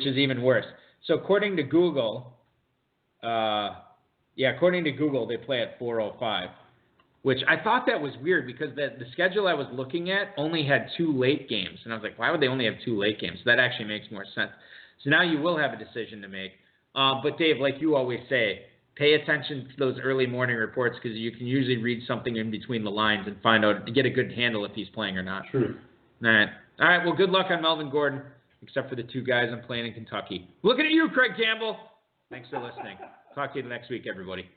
is even worse. So according to Google, according to Google, they play at 4:05, which I thought that was weird because the schedule I was looking at only had 2 late games. And I was like, why would they only have 2 late games? That actually makes more sense. So now you will have a decision to make. But Dave, like you always say, pay attention to those early morning reports because you can usually read something in between the lines and find out, get a good handle if he's playing or not. True. All right, well, good luck on Melvin Gordon, except for the 2 guys I'm playing in Kentucky. Looking at you, Craig Campbell. Thanks for listening. Talk to you next week, everybody.